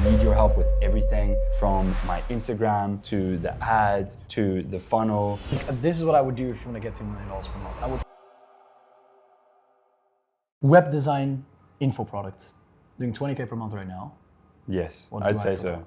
need your help with everything from my Instagram to the ads to the funnel. This is what I would do if you want to get $2 million per month. I would web design info products. Doing 20K per month right now. Yes, I'd say so.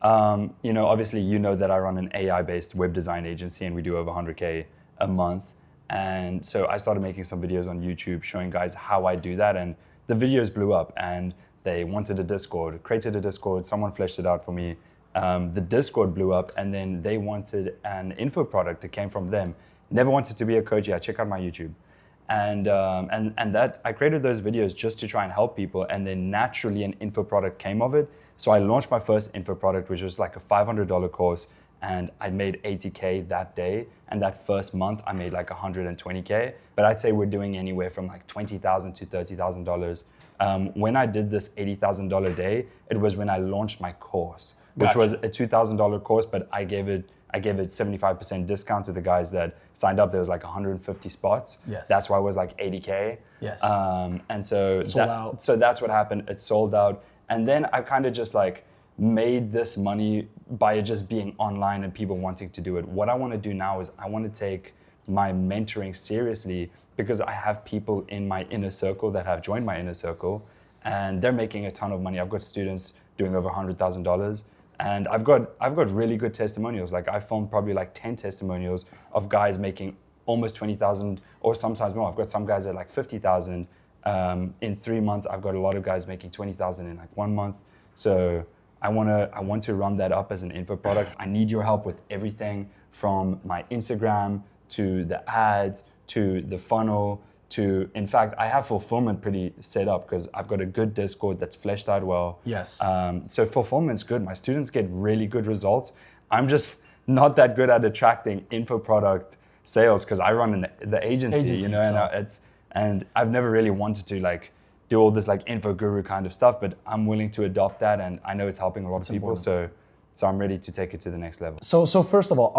Obviously, that I run an AI-based web design agency and we do over 100K a month. And so I started making some videos on YouTube showing guys how I do that. And the videos blew up and they wanted a Discord, created a Discord, someone fleshed it out for me. The Discord blew up and then they wanted an info product that came from them. Never wanted to be a coach yet, check out my YouTube. And that I created those videos just to try and help people, and then naturally an info product came of it. So I launched my first info product, which was like a $500 course, and I made 80K that day. And that first month I made like 120K. But I'd say we're doing anywhere from like $20,000 to $30,000. When I did this $80,000 day, it was when I launched my course, which was a $2,000 course, but I gave it 75% discount to the guys that signed up. There was like 150 spots. Yes. That's why it was like 80K. Yes. And so Sold out. That's what happened. It sold out. And then I kind of just like made this money by it just being online and people wanting to do it. What I want to do now is I want to take my mentoring seriously, because I have people in my inner circle that have joined my inner circle and they're making a ton of money. I've got students doing over $100,000. And I've got really good testimonials. Like I filmed probably like 10 testimonials of guys making almost 20,000 or sometimes more. I've got some guys at like 50,000 in 3 months. I've got a lot of guys making 20,000 in like 1 month. So I want to run that up as an info product. I need your help with everything from my Instagram to the ads to the funnel to, in fact, I have fulfillment pretty set up because I've got a good Discord that's fleshed out well. Yes. So fulfillment's good. My students get really good results. I'm just not that good at attracting info product sales because I run the agency, and I've never really wanted to like do all this like info guru kind of stuff, but I'm willing to adopt that, and I know it's helping a lot of people. So I'm ready to take it to the next level. So first of all,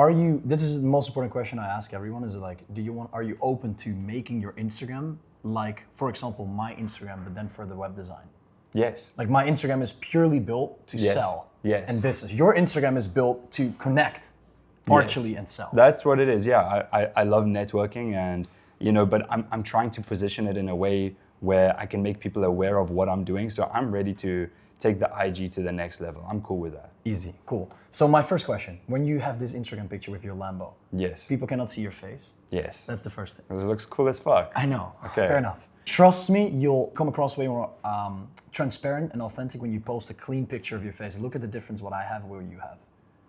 this is the most important question I ask everyone, is like, are you open to making your Instagram like, for example, my Instagram, but then for the web design? Yes. Like my Instagram is purely built to sell and business. Your Instagram is built to connect partially and sell. That's what it is. Yeah, I love networking, and but I'm trying to position it in a way where I can make people aware of what I'm doing. So I'm ready to take the IG to the next level. I'm cool with that. Easy, cool. So my first question, when you have this Instagram picture with your Lambo, yes, people cannot see your face. Yes. That's the first thing. Because it looks cool as fuck. I know, okay. Fair enough. Trust me, you'll come across way more transparent and authentic when you post a clean picture of your face. Look at the difference what I have and what you have.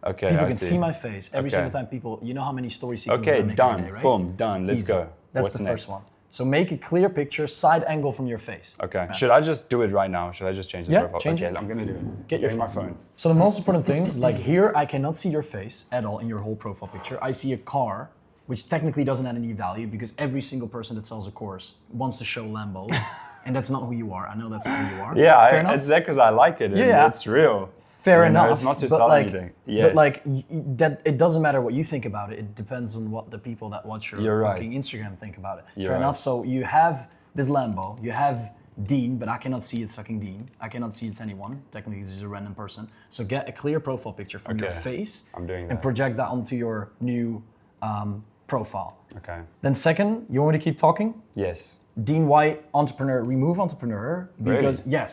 Okay, people can see my face every single time. People, you know how many story sequences I make every day, right? Boom, done, let's Easy. Go. That's What's the next? first one. So make a clear picture, side angle from your face. Okay. Should I just do it right now? Should I just change the profile? Change it. I'm gonna do it. Get your my phone. So the most important thing is, like here, I cannot see your face at all in your whole profile picture. I see a car, which technically doesn't add any value because every single person that sells a course wants to show Lambos, and that's not who you are. I know that's not who you are. Yeah, it's there because I like it. And it's real. Fair enough. It's not to sell anything. Yes. But like that, it doesn't matter what you think about it. It depends on what the people that watch your fucking Instagram think about it. Fair enough. So you have this Lambo, you have Dean, but I cannot see it's fucking Dean. I cannot see it's anyone. Technically, this is a random person. So get a clear profile picture from your face. I'm doing that. And project that onto your new profile. Okay. Then second, you want me to keep talking? Yes. Dean White, entrepreneur, remove entrepreneur. Because really?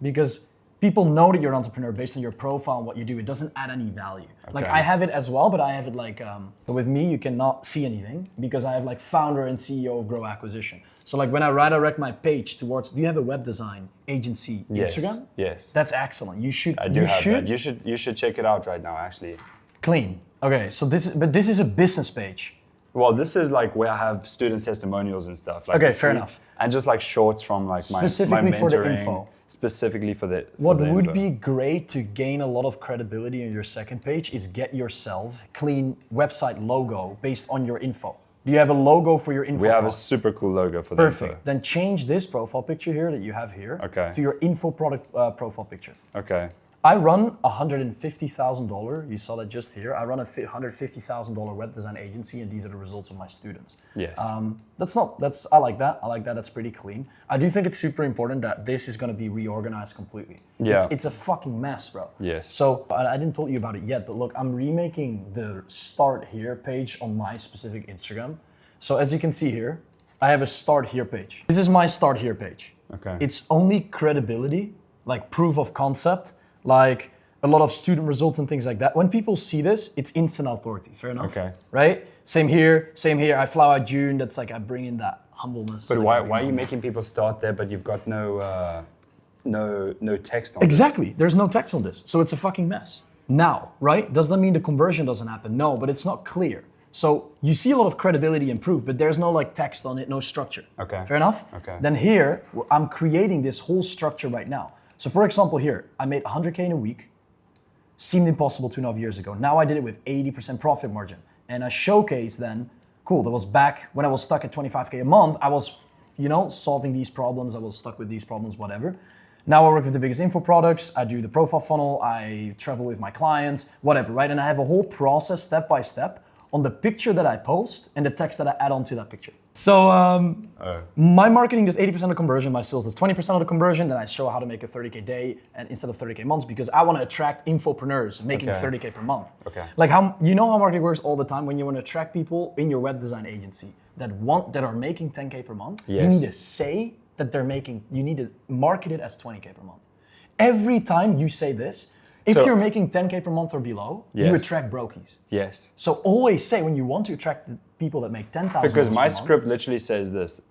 Because people know that you're an entrepreneur based on your profile and what you do. It doesn't add any value. Okay. Like I have it as well, but I have it like, with me, you cannot see anything because I have like founder and CEO of Grow Acquisition. So like when I redirect my page towards, do you have a web design agency Instagram? Yes. That's excellent. You should. I do have that. You should check it out right now, actually. Clean. Okay, so this is a business page. Well, this is like where I have student testimonials and stuff. Like okay, fair enough. And just like shorts from like my mentoring. Specifically for the info. Specifically for the What would be great to gain a lot of credibility on your second page is get yourself clean website logo based on your info. Do you have a logo for your info? We have a super cool logo for that. Perfect. Then change this profile picture here that you have here to your info product profile picture. Okay. I run $150,000. You saw that just here. I run a $150,000 web design agency, and these are the results of my students. Yes. I like that. I like that. That's pretty clean. I do think it's super important that this is going to be reorganized completely. Yeah. It's a fucking mess, bro. Yes. So I didn't tell you about it yet, but look, I'm remaking the start here page on my specific Instagram. So as you can see here, I have a start here page. This is my start here page. Okay. It's only credibility, like proof of concept, like a lot of student results and things like that. When people see this, it's instant authority. Fair enough. Okay. Right? Same here. I fly out June. That's like I bring in that humbleness. But like why are you making people start there, but you've got no text on Exactly. this? There's no text on this. So it's a fucking mess. Now, right? Does that mean the conversion doesn't happen? No, but it's not clear. So you see a lot of credibility and proof, but there's no like text on it, no structure. Okay. Fair enough? Okay. Then here, I'm creating this whole structure right now. So for example here, I made 100K in a week. Seemed impossible 2.5 years ago. Now I did it with 80% profit margin. And I showcased then, cool, that was back when I was stuck at 25K a month. I was, solving these problems. I was stuck with these problems, whatever. Now I work with the biggest info products. I do the profile funnel. I travel with my clients, whatever, right? And I have a whole process step by step on the picture that I post and the text that I add on to that picture. So my marketing does 80% of conversion, my sales does 20% of the conversion, then I show how to make a 30K day and instead of 30K months because I want to attract infopreneurs making 30K per month. Okay. Like how marketing works all the time when you want to attract people in your web design agency that are making 10K per month, yes. You need to say that you need to market it as 20K per month. Every time you say this, if you're making 10K per month or below, you attract brokies. Yes. So always say when you want to attract the people that make 10,000. Because my script literally says this.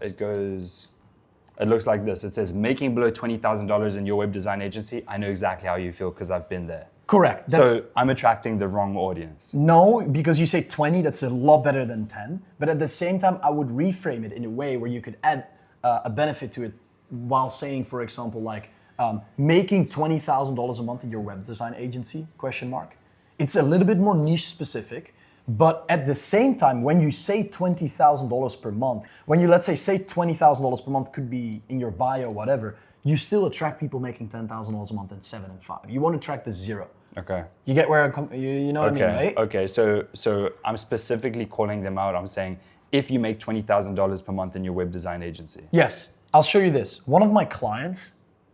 It looks like this. It says, making below $20,000 in your web design agency, I know exactly how you feel because I've been there. Correct. So I'm attracting the wrong audience. No, because you say 20, that's a lot better than 10. But at the same time, I would reframe it in a way where you could add a benefit to it while saying, for example, like, making $20,000 a month in your web design agency, ? It's a little bit more niche specific, but at the same time, when you say $20,000 per month, when you let's say $20,000 per month could be in your bio, whatever, you still attract people making $10,000 a month and 7 and 5. You want to attract the 0. Okay. You get where I'm coming, you know what I mean, right? Okay, so I'm specifically calling them out. I'm saying, if you make $20,000 per month in your web design agency. Yes, I'll show you this. One of my clients,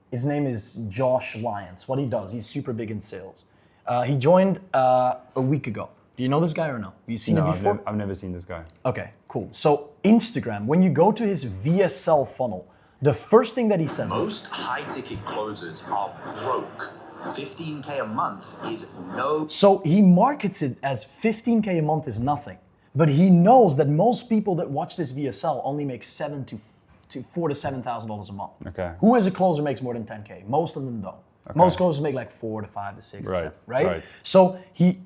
his name is Josh Lyons. What he does, he's super big in sales. He joined a week ago. Do you know this guy or no? Have you seen him before? I've never seen this guy. Okay, cool. So Instagram, when you go to his VSL funnel, the first thing that he says most high-ticket closers are broke. 15K a month is no. So he markets it as 15K a month is nothing. But he knows that most people that watch this VSL only make $4,000 to $7,000 a month. Okay. Who as a closer makes more than 10K? Most of them don't. Okay. Most closers make like 4 to 5 to 6, right? 7, right? So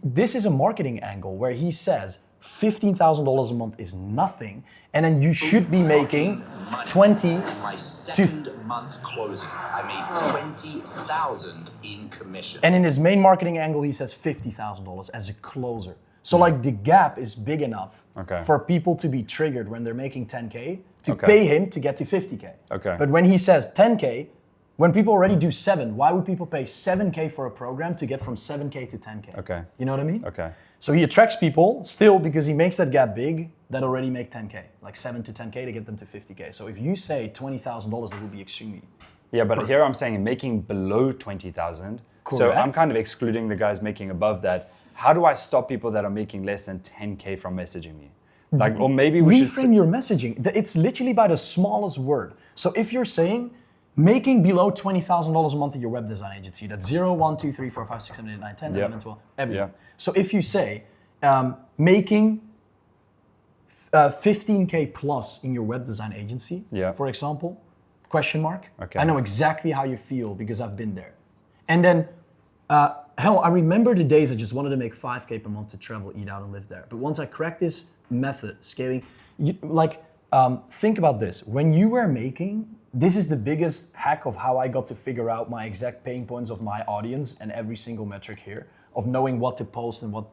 this is a marketing angle where he says $15,000 a month is nothing, and then you should be making 20. In my second month closing, I made 20,000 in commission. And in his main marketing angle, he says $50,000 as a closer. So like the gap is big enough for people to be triggered when they're making 10K to pay him to get to 50K. Okay. But when he says 10K, when people already do 7, why would people pay 7K for a program to get from 7K to 10K? Okay. You know what I mean? Okay. So he attracts people still because he makes that gap big that already make 10K, like 7 to 10K to get them to 50K. So if you say $20,000, that would be extremely. Yeah, but here I'm saying making below 20,000. So I'm kind of excluding the guys making above that. How do I stop people that are making less than 10K from messaging me? Like, or maybe we should reframe your messaging. It's literally by the smallest word. So if you're saying making below $20,000 a month in your web design agency, that's 0, 1, 2, 3, 4, 5, 6, 7, 8, 9, 10, 11, 12, everything. So if you say making 15K plus in your web design agency, for example, ? I know exactly how you feel because I've been there. And then, hell, I remember the days I just wanted to make 5K per month to travel, eat out, and live there. But once I cracked this method, scaling, think about this. When you were making, this is the biggest hack of how I got to figure out my exact pain points of my audience and every single metric here, of knowing what to post and what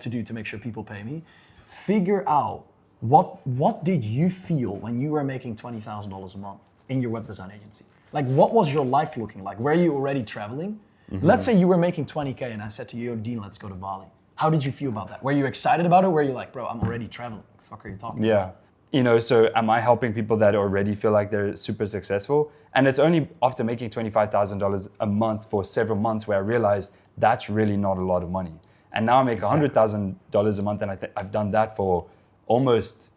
to do to make sure people pay me. Figure out what did you feel when you were making $20,000 a month in your web design agency? Like, what was your life looking like? Were you already traveling? Let's say you were making 20K and I said to you, Dean, let's go to Bali. How did you feel about that? Were you excited about it? Were you like, bro, I'm already traveling. What the fuck are you talking about? You know, so am I helping people that already feel like they're super successful? And it's only after making $25,000 a month for several months where I realized that's really not a lot of money. And now I make $100,000 a month, and I've done that for almost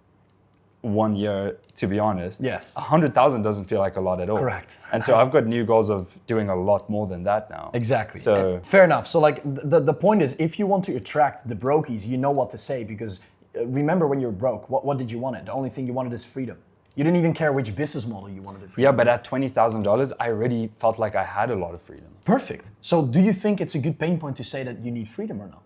1 year, to be honest. Yes. 100,000 doesn't feel like a lot at all. Correct. And so I've got new goals of doing a lot more than that now. Exactly. So fair enough. So like the point is, if you want to attract the brokies, you know what to say, because remember when you were broke, what did you want? The only thing you wanted is freedom. You didn't even care which business model you wanted. Yeah, but at $20,000, I already felt like I had a lot of freedom. Perfect. So do you think it's a good pain point to say that you need freedom or not?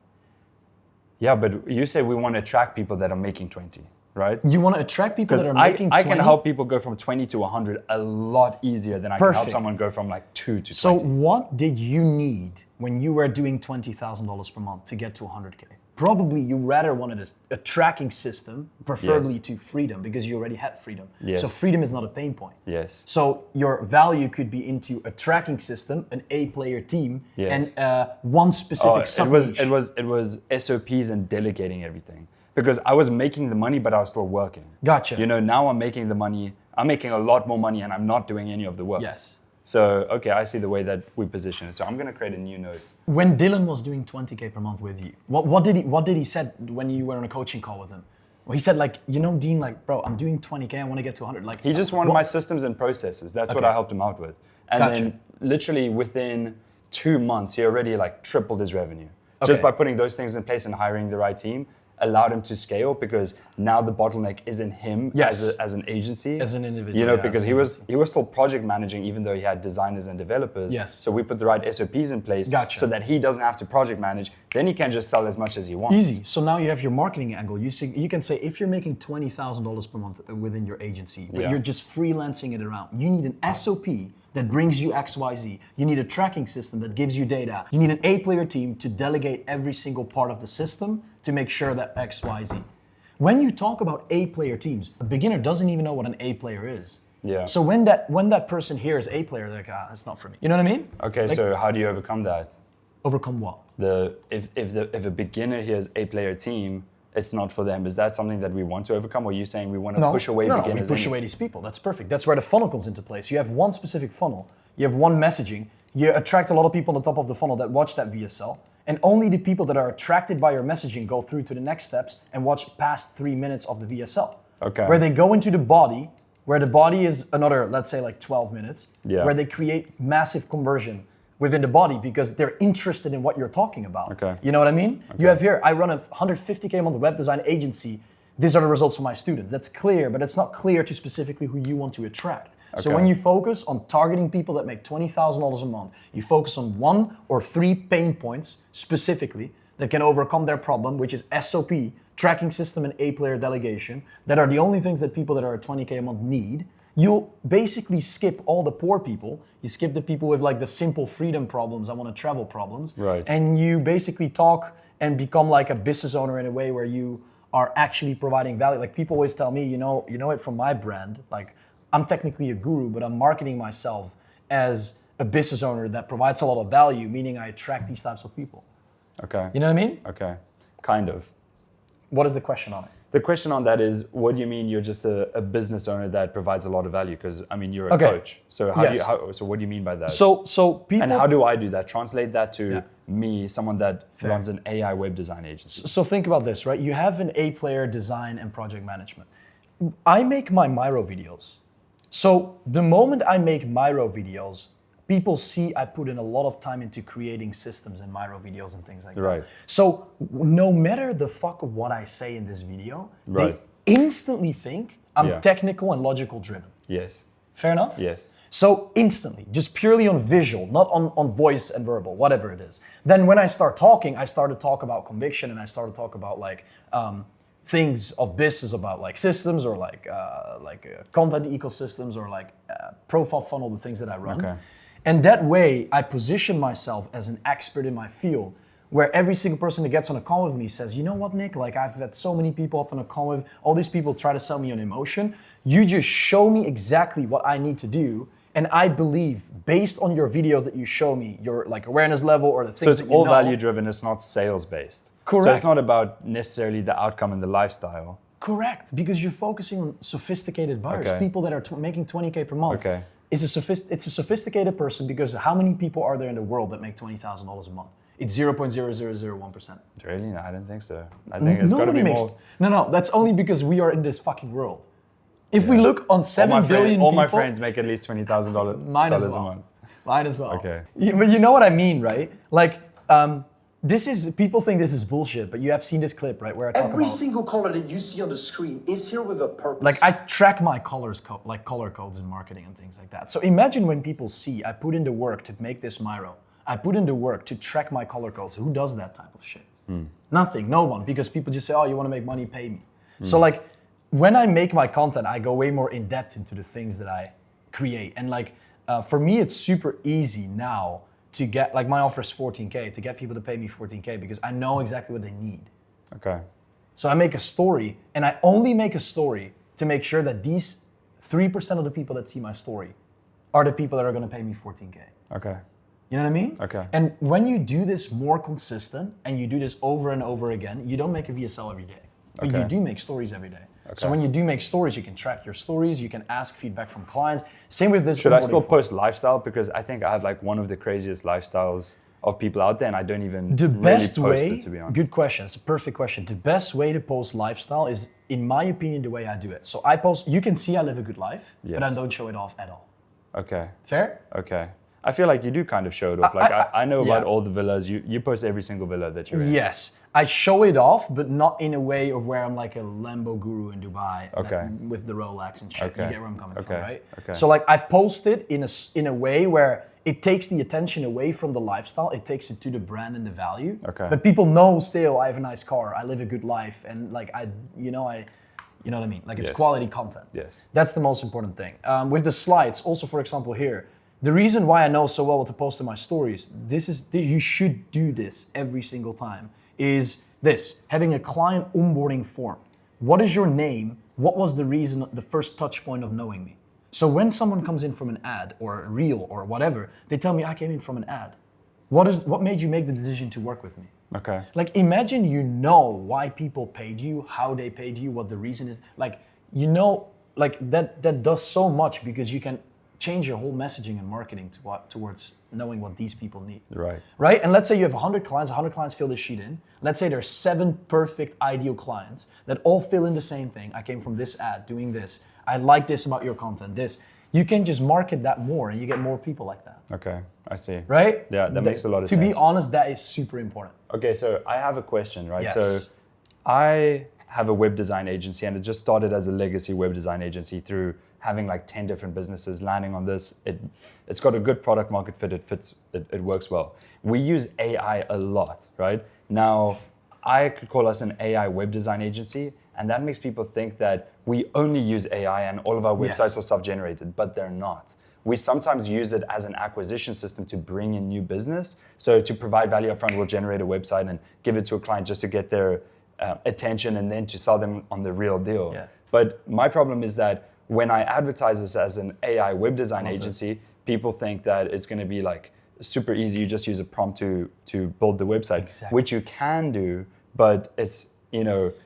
Yeah, but you say we want to attract people that are making 20, right? You want to attract people that are making 20? I can help people go from 20 to 100 a lot easier than I can help someone go from like 2 to 20. So what did you need when you were doing $20,000 per month to get to 100K? Probably you rather wanted a tracking system, preferably to freedom, because you already had freedom. Yes. So freedom is not a pain point. Yes. So your value could be into a tracking system, an A-player team, Yes. and one specific sub-niche. It was SOPs and delegating everything. Because I was making the money, but I was still working. Gotcha. You know, now I'm making the money, I'm making a lot more money, and I'm not doing any of the work. Yes. So, okay, I see the way that we position it. So I'm gonna create a new note. When Dylan was doing 20K per month with you, what did he said when you were on a coaching call with him? Well, he said like, you know, Dean, like, bro, I'm doing 20K, I want to get to 100. Like, he just wanted my systems and processes. That's what I helped him out with. And then literally within 2 months, he already like tripled his revenue. Just by putting those things in place and hiring the right team allowed him to scale, because now the bottleneck isn't him as an agency. As an individual. You know, because he was still project managing even though he had designers and developers. Yes. So we put the right SOPs in place so that he doesn't have to project manage. Then he can just sell as much as he wants. Easy. So now you have your marketing angle. You can say if you're making $20,000 per month within your agency, but you're just freelancing it around, you need an SOP that brings you XYZ. You need a tracking system that gives you data. You need an A-player team to delegate every single part of the system to make sure that XYZ. When you talk about A-player teams, a beginner doesn't even know what an A-player is. Yeah. So when that person hears A-player, they're like, that's not for me. You know what I mean? Okay, like, so how do you overcome that? Overcome what? If a beginner hears A-player team, it's not for them. Is that something that we want to overcome, or are you saying we want to push away beginners? No, we push away these people. That's perfect. That's where the funnel comes into place. You have one specific funnel. You have one messaging. You attract a lot of people on the top of the funnel that watch that VSL. And only the people that are attracted by your messaging go through to the next steps and watch past 3 minutes of the VSL. Okay. Where they go into the body, where the body is another, let's say like 12 minutes, where they create massive conversion within the body because they're interested in what you're talking about. Okay. You know what I mean? Okay. You have here, I run a 150K a month web design agency. These are the results of my students. That's clear, but it's not clear to specifically who you want to attract. Okay. So when you focus on targeting people that make $20,000 a month, you focus on 1 or 3 pain points specifically that can overcome their problem, which is SOP, tracking system, and A-player delegation. That are the only things that people that are at 20K a month need. You'll basically skip all the poor people. You skip the people with like the simple freedom problems, I want to travel problems. Right. And you basically talk and become like a business owner in a way where you are actually providing value. Like people always tell me, you know it from my brand, like I'm technically a guru, but I'm marketing myself as a business owner that provides a lot of value, meaning I attract these types of people. Okay. You know what I mean? Okay. Kind of. What is the question on it? The question on that is, what do you mean you're just a business owner that provides a lot of value? Because I mean, you're a coach. So so what do you mean by that? So people. And how do I do that? Translate that to me, someone that runs an AI web design agency. So think about this, right? You have an A-player design and project management. I make my Miro videos. So the moment I make Miro videos, people see I put in a lot of time into creating systems in Miro videos and things like that. Right. So no matter the fuck of what I say in this video, they instantly think I'm technical and logical driven. Yes. Fair enough? Yes. So instantly, just purely on visual, not on voice and verbal, whatever it is. Then when I start talking, I start to talk about conviction and I start to talk about like things of business, about like systems or like content ecosystems or like profile funnel, the things that I run. Okay. And that way, I position myself as an expert in my field, where every single person that gets on a call with me says, you know what, Nick, like I've had so many people up on a call with, all these people try to sell me on emotion. You just show me exactly what I need to do, And I believe, based on your videos that you show me, your like awareness level or the things so it's that you all know, value driven, it's not sales based. Correct. So it's not about necessarily the outcome and the lifestyle. Correct, because you're focusing on sophisticated buyers, Okay. people that are making 20K per month. Okay. It's a sophisticated person because how many people are there in the world that make $20,000 a month? It's 0.0001%. Really? No, I don't think so. I think it's got to be more. No, that's only because we are in this fucking world. If we look on 7 billion people... All my friends make at least $20,000 Mine as well. a month. Mine as well. Okay. But you know what I mean, right? Like, people think this is bullshit, but you have seen this clip, right? Where I talk Every about... single color that you see on the screen is here with a purpose. Like, I track my color codes in marketing and things like that. So imagine when people see I put in the work to make this Miro. I put in the work to track my color codes. Who does that type of shit? Nothing, no one, because people just say, oh, you want to make money, pay me. So like, when I make my content, I go way more in depth into the things that I create. And like, for me, it's super easy now to get, like my offer is 14K, to get people to pay me 14K because I know exactly what they need. Okay. So I make a story, and I only make a story to make sure that these 3% of the people that see my story are the people that are going to pay me 14K. Okay. You know what I mean? Okay. And when you do this more consistent and you do this over and over again, you don't make a VSL every day, but Okay. you do make stories every day. Okay. So when you do make stories, you can track your stories, you can ask feedback from clients. Same with this. Should I onboarding still form. post lifestyle? Because I think I have like one of the craziest lifestyles of people out there, and I don't even The really best post way, it, to be honest. good question, it's a perfect question. The best way to post lifestyle is, in my opinion, the way I do it. So I post, you can see I live a good life, but I Yes. don't show it off at all. Okay. Fair? Okay. I feel like you do kind of show it off. Like I know about yeah. all the villas. You post every single villa that you're in. Yes, I show it off, but not in a way of where I'm like a Lambo guru in Dubai Okay. with the Rolex and shit. Okay. You get where I'm coming from, Okay. right? Okay. So like I post it in a way where it takes the attention away from the lifestyle. It takes it to the brand and the value. Okay. But people know still I have a nice car, I live a good life, and like you know what I mean? Like it's Yes. quality content. Yes. That's the most important thing. With the slides, also for example here, the reason why I know so well what to post in my stories, you should do this every single time, is this, having a client onboarding form. What is your name? What was the reason, the first touch point of knowing me? So when someone comes in from an ad or a reel or whatever, they tell me I came in from an ad. What made you make the decision to work with me? Okay. Like imagine you know why people paid you, how they paid you, what the reason is. Like you know, like that does so much because you can change your whole messaging and marketing towards knowing what these people need. Right. Right? And let's say you have 100 clients fill this sheet in. Let's say there's 7 perfect ideal clients that all fill in the same thing. I came from this ad, doing this. I like this about your content, this. You can just market that more and you get more people like that. Okay. I see. Right? Yeah, that makes a lot of to sense. be honest, that is super important. Okay, so I have a question, right? Yes. So I have a web design agency, and it just started as a legacy web design agency through having like 10 different businesses landing on this. It's got a good product market fit, it fits, it works well. We use AI a lot, right? Now, I could call us an AI web design agency, and that makes people think that we only use AI and all of our websites are self-generated, but they're not. We sometimes use it as an acquisition system to bring in new business. So to provide value upfront, we'll generate a website and give it to a client just to get their attention and then to sell them on the real deal. Yeah. But my problem is that when I advertise this as an AI web design agency, people think that it's going to be like super easy. You just use a prompt to build the website, Exactly. which you can do, but it's,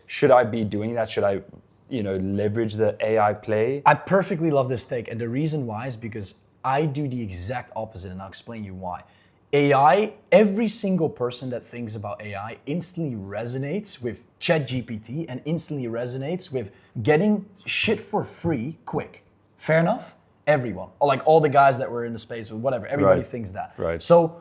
should I be doing that? Should I, leverage the AI play? I perfectly love this take, and the reason why is because I do the exact opposite, and I'll explain you why. AI, every single person that thinks about AI instantly resonates with ChatGPT and instantly resonates with getting shit for free quick. Fair enough? Everyone. Or like all the guys that were in the space, or whatever, everybody Right. thinks that. Right. So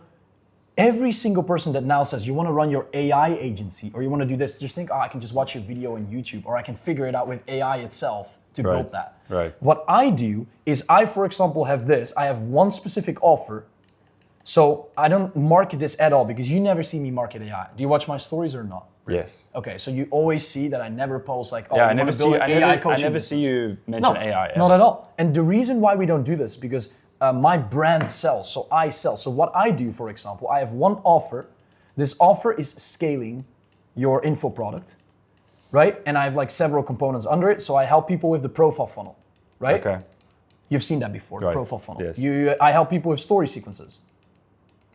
every single person that now says you want to run your AI agency or you want to do this, just think, I can just watch your video on YouTube or I can figure it out with AI itself to Right. build that. Right. What I do is I, for example, have this. I have one specific offer. So I don't market this at all because you never see me market AI. Do you watch my stories or not? Yes. Okay, so you always see that I never post like, Yeah, I you never wanna see build you, an I AI never coaching see business. you mention No, AI. not at all. And the reason why we don't do this is because my brand sells, so I sell. So what I do, for example, I have one offer. This offer is scaling your info product, right? And I have like several components under it. So I help people with the profile funnel, right? Okay. You've seen that before, the Right. profile funnel. Yes. I help people with story sequences.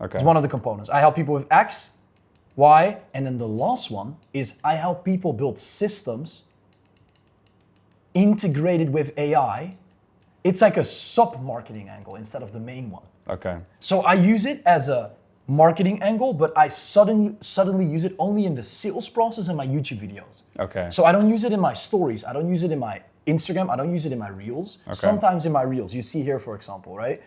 Okay. It's one of the components. I help people with X, Y, and then the last one is I help people build systems integrated with AI. It's like a sub-marketing angle instead of the main one. Okay. So I use it as a marketing angle, but I suddenly use it only in the sales process and my YouTube videos. Okay. So I don't use it in my stories. I don't use it in my Instagram. I don't use it in my Reels. Okay. Sometimes in my Reels, you see here, for example, right?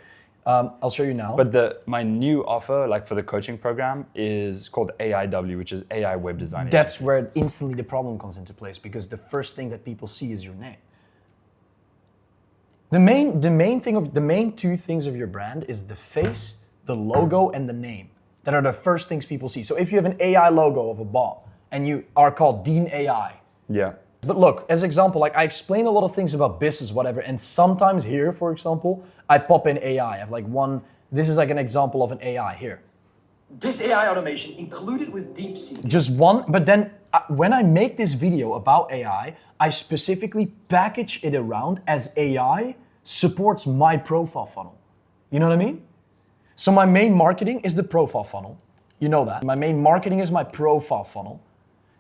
I'll show you now. But my new offer, like for the coaching program, is called AIW, which is AI Web Design. That's where instantly the problem comes into place, because the first thing that people see is your name. The main two things of your brand is the face, the logo, and the name. That are the first things people see. So if you have an AI logo of a bot and you are called Dean AI. Yeah. But look, as example, like I explain a lot of things about business, whatever, and sometimes here, for example, I pop in AI. I have like this is like an example of an AI here. This AI automation included with DeepSeek. Just one, but then when I make this video about AI, I specifically package it around as AI supports my profile funnel. You know what I mean? So my main marketing is the profile funnel. You know that. My main marketing is my profile funnel.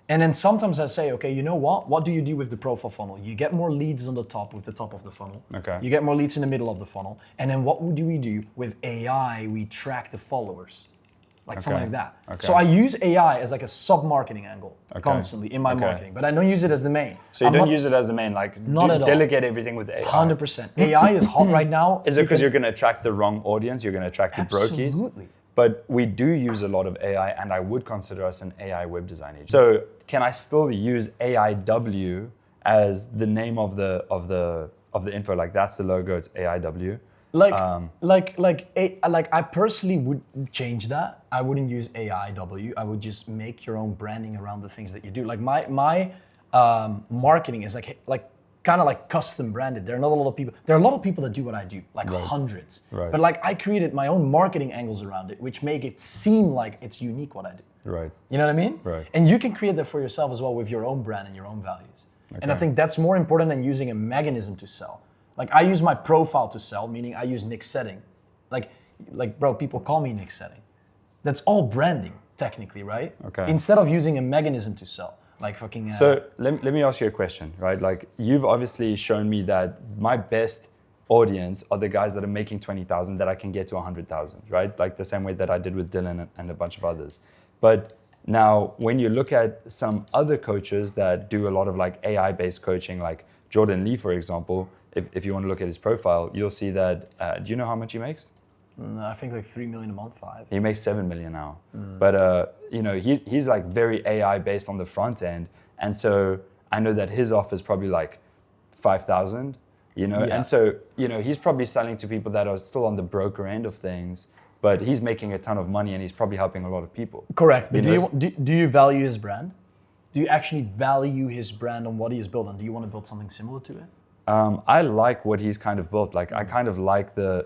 And then sometimes I say, okay, you know what? What do you do with the profile funnel? You get more leads on the top with the top of the funnel. Okay. You get more leads in the middle of the funnel. And then what do we do? With AI, we track the followers. Like something like that. Okay. So I use AI as like a sub-marketing angle constantly in my marketing, but I don't use it as the main. So you don't use it as the main, like not at all. Delegate everything with AI. 100%. AI is hot right now. Is it because you're going to attract the wrong audience? You're going to attract the brokies? Absolutely. But we do use a lot of AI, and I would consider us an AI web design agency. So can I still use AIW as the name of the info? Like that's the logo. It's AIW. Like I personally would change that. I wouldn't use AIW. I would just make your own branding around the things that you do. Like my marketing is like kind of like custom branded. There are not a lot of people. There are a lot of people that do what I do, like hundreds. Right. But like I created my own marketing angles around it, which make it seem like it's unique what I do. Right. You know what I mean? Right. And you can create that for yourself as well with your own brand and your own values. Okay. And I think that's more important than using a mechanism to sell. Like I use my profile to sell, meaning I use Nik Setting. Like bro, people call me Nik Setting. That's all branding, technically, right? Okay. Instead of using a mechanism to sell, like fucking. So let me ask you a question, right? Like you've obviously shown me that my best audience are the guys that are making 20,000 that I can get to 100,000, right? Like the same way that I did with Dylan and a bunch of others. But now when you look at some other coaches that do a lot of like AI-based coaching, like Jordan Lee, for example, if you want to look at his profile, you'll see that, do you know how much he makes? I think like 3 million a month, 5. He makes 7 million now. But you know, he's like very AI based on the front end. And so I know that his offer is probably like 5,000, you know? Yeah. And so, you know, he's probably selling to people that are still on the broker end of things, but he's making a ton of money and he's probably helping a lot of people. Correct. But do you value his brand? Do you actually value his brand on what he has built? And do you want to build something similar to it? I like what he's kind of built. Like I kind of like the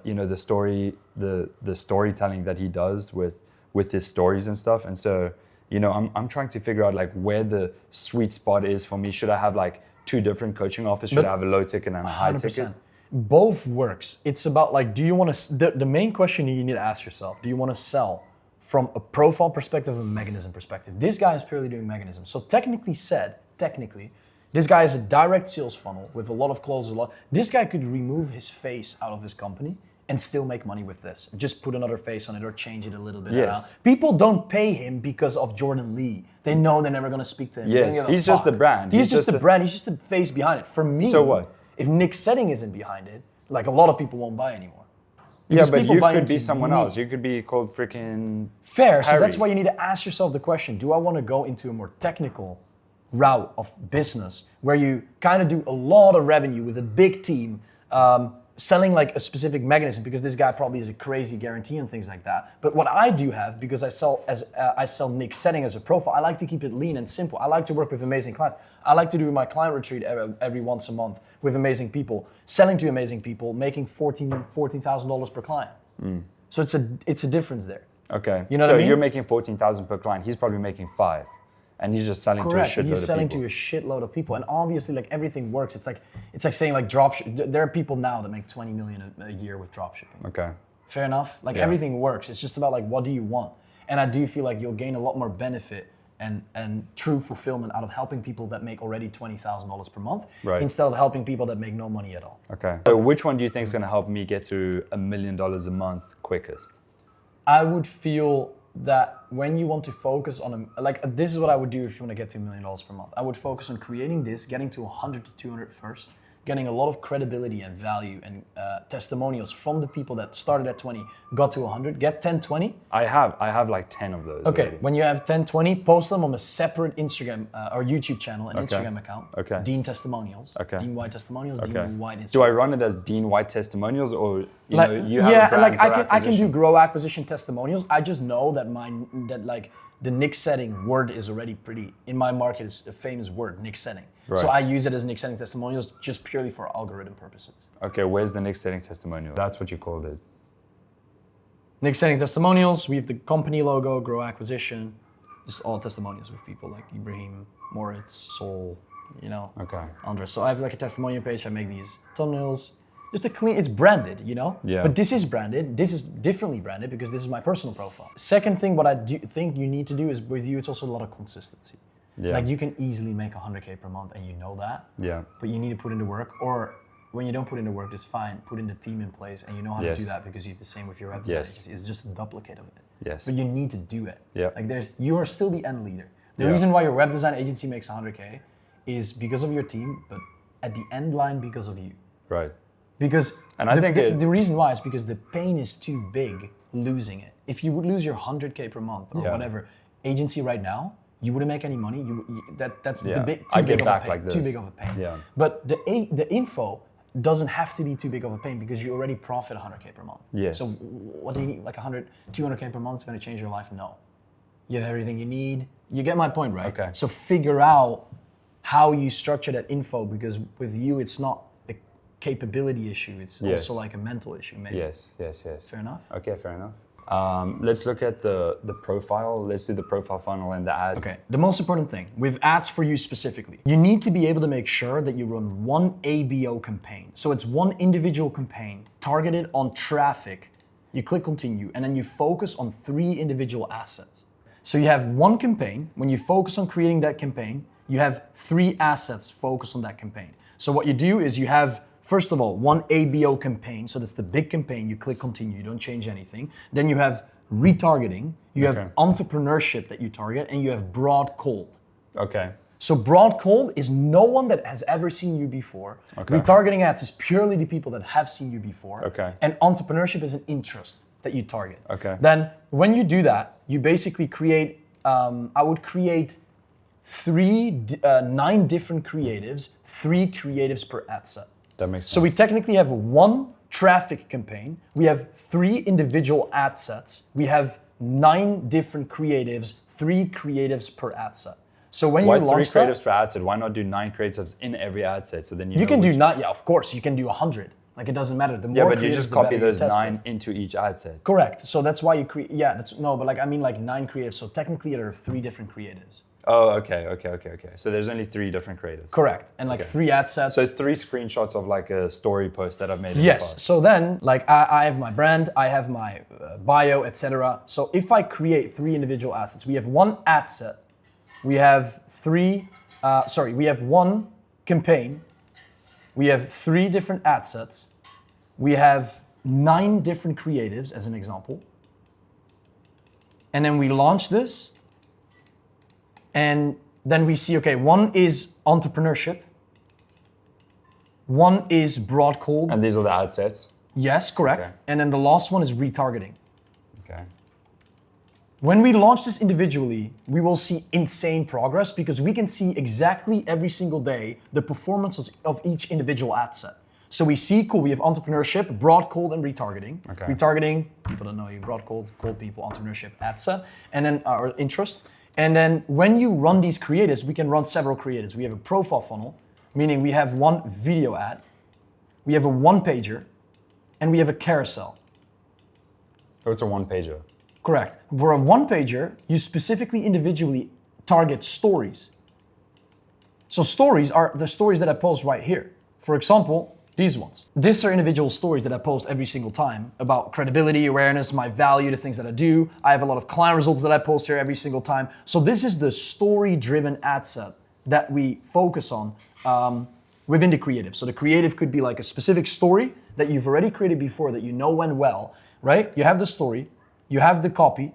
storytelling that he does with his stories and stuff. And so, you know, I'm trying to figure out like where the sweet spot is for me. Should I have like 2 different coaching offers? Should I have a low ticket and a high 100%. ticket? Both works. It's about like, do you want to? The main question you need to ask yourself: do you want to sell from a profile perspective or a mechanism perspective? This guy is purely doing mechanism. So technically. This guy is a direct sales funnel with a lot of closes. This guy could remove his face out of his company and still make money with this. Just put another face on it or change it a little bit. Yes. People don't pay him because of Jordan Lee. They know they're never going to speak to him. Yes, he's just the brand. He's just the brand. He's just the face behind it. For me, so what? If Nik Setting isn't behind it, like a lot of people won't buy anymore. Yeah, but you could be someone else. You could be called freaking Fair. Harry. So that's why you need to ask yourself the question: do I want to go into a more technical route of business where you kind of do a lot of revenue with a big team, selling like a specific mechanism, because this guy probably is a crazy guarantee and things like that. But what I do have, because I sell Nik Setting as a profile, I like to keep it lean and simple. I like to work with amazing clients. I like to do my client retreat every once a month with amazing people, selling to amazing people, making $14,000 per client. So it's a difference there. Okay. You know so what I mean? You're making 14,000 per client. He's probably making 5. And he's just selling Correct. to a shitload of people. He's selling to a shitload of people, and obviously, like everything works. It's like saying like there are people now that make 20 million a year with dropshipping. Okay. Fair enough. Like everything works. It's just about like what do you want, and I do feel like you'll gain a lot more benefit and true fulfillment out of helping people that make already $20,000 per month, instead of helping people that make no money at all. Okay. So which one do you think is going to help me get to $1 million a month quickest? I would feel that when you want to focus on this is what I would do if you want to get to $1 million per month. I would focus on creating this, getting to 100 to 200 first, getting a lot of credibility and value and testimonials from the people that started at 20, got to 100, get 10, 20. I have like 10 of those. Okay, already. when you have 10, 20, post them on a separate Instagram or YouTube channel, an Instagram account. Okay. Dean Testimonials. Okay. Dean White Testimonials. Okay. Dean White Instagram. Do I run it as Dean White Testimonials, or you like, know, you have a brand, I can do grow acquisition testimonials. I just know that the Nik Setting word is already pretty, in my market, is a famous word, Nik Setting. Right. So I use it as Nik Setting testimonials just purely for algorithm purposes. Okay, where's the Nik Setting testimonial? That's what you called it. Nik Setting testimonials, we have the company logo, grow acquisition, just all testimonials with people like Ibrahim, Moritz, Sol, you know, Andres. So I have like a testimonial page, I make these thumbnails, just to clean, it's branded, you know? Yeah. But this is branded, this is differently branded because this is my personal profile. Second thing, what I do think you need to do is with you, it's also a lot of consistency. Yeah. Like you can easily make 100K per month and you know that. Yeah. But you need to put in the work, or when you don't put in the work, it's fine. Put in the team in place and you know how to do that because you have the same with your web design. It's just a duplicate of it. Yes. But you need to do it. Yeah. Like you are still the end leader. The reason why your web design agency makes 100K is because of your team, but at the end line because of you. Right. Because and I think the reason why is because the pain is too big losing it. If you would lose your 100K per month or whatever agency right now, you wouldn't make any money. That's too big of a pain. Too big of a pain. Yeah. But the info doesn't have to be too big of a pain because you already profit 100K per month. Yes. So what do you need? Like 100, 200K per month is going to change your life? No. You have everything you need. You get my point, right? Okay. So figure out how you structure that info, because with you, it's not a capability issue. It's also like a mental issue, maybe. Yes. Fair enough? Okay, fair enough. Let's look at the profile. Let's do the profile funnel and the ad. Okay, the most important thing with ads for you specifically, you need to be able to make sure that you run one ABO campaign. So it's one individual campaign targeted on traffic. You click continue and then you focus on 3 individual assets. So you have one campaign. When you focus on creating that campaign, you have 3 assets focused on that campaign. So what you do is you have, first of all, one ABO campaign. So that's the big campaign. You click continue, you don't change anything. Then you have retargeting, you have entrepreneurship that you target, and you have broad cold. Okay. So broad cold is no one that has ever seen you before. Okay. Retargeting ads is purely the people that have seen you before. Okay. And entrepreneurship is an interest that you target. Okay. Then when you do that, you basically create, I would create 9 different creatives, 3 creatives per ad set. That makes sense. So we technically have 1 traffic campaign, we have 3 individual ad sets, we have 9 different creatives, 3 creatives per ad set. So when you launch 3 creatives per ad set? Why not do 9 creatives in every ad set? So then you can do 9. Yeah, of course you can do 100. Like it doesn't matter. The more but you just copy those 9 into each ad set. Correct. So that's why you create. Yeah, but like I mean like 9 creatives. So technically there are 3 different creatives. Oh, okay. So there's only 3 different creatives. Correct. And like 3 ad sets. So 3 screenshots of like a story post that I've made in the past. So then like I have my brand, I have my bio, etc. So if I create 3 individual assets, we have 1 ad set, we have 1 campaign, we have 3 different ad sets, we have 9 different creatives as an example, and then we launch this. And then we see, okay, 1 is entrepreneurship, 1 is broad cold. And these are the ad sets? Yes, correct. Okay. And then the last one is retargeting. Okay. When we launch this individually, we will see insane progress because we can see exactly every single day the performance of each individual ad set. So we see, cool, we have entrepreneurship, broad cold, and retargeting. Okay. Retargeting, people don't know you, broad cold, cold people, entrepreneurship, ad set, and then our interest. And then when you run these creatives, we can run several creatives. We have a profile funnel, meaning we have 1 video ad, we have a 1-pager, and we have a carousel. Oh, it's a 1-pager. Correct. For a 1-pager, you specifically individually target stories. So stories are the stories that I post right here. For example, these ones. These are individual stories that I post every single time about credibility, awareness, my value, the things that I do. I have a lot of client results that I post here every single time. So this is the story-driven ad set that we focus on within the creative. So the creative could be like a specific story that you've already created before that you know went well, right? You have the story, you have the copy,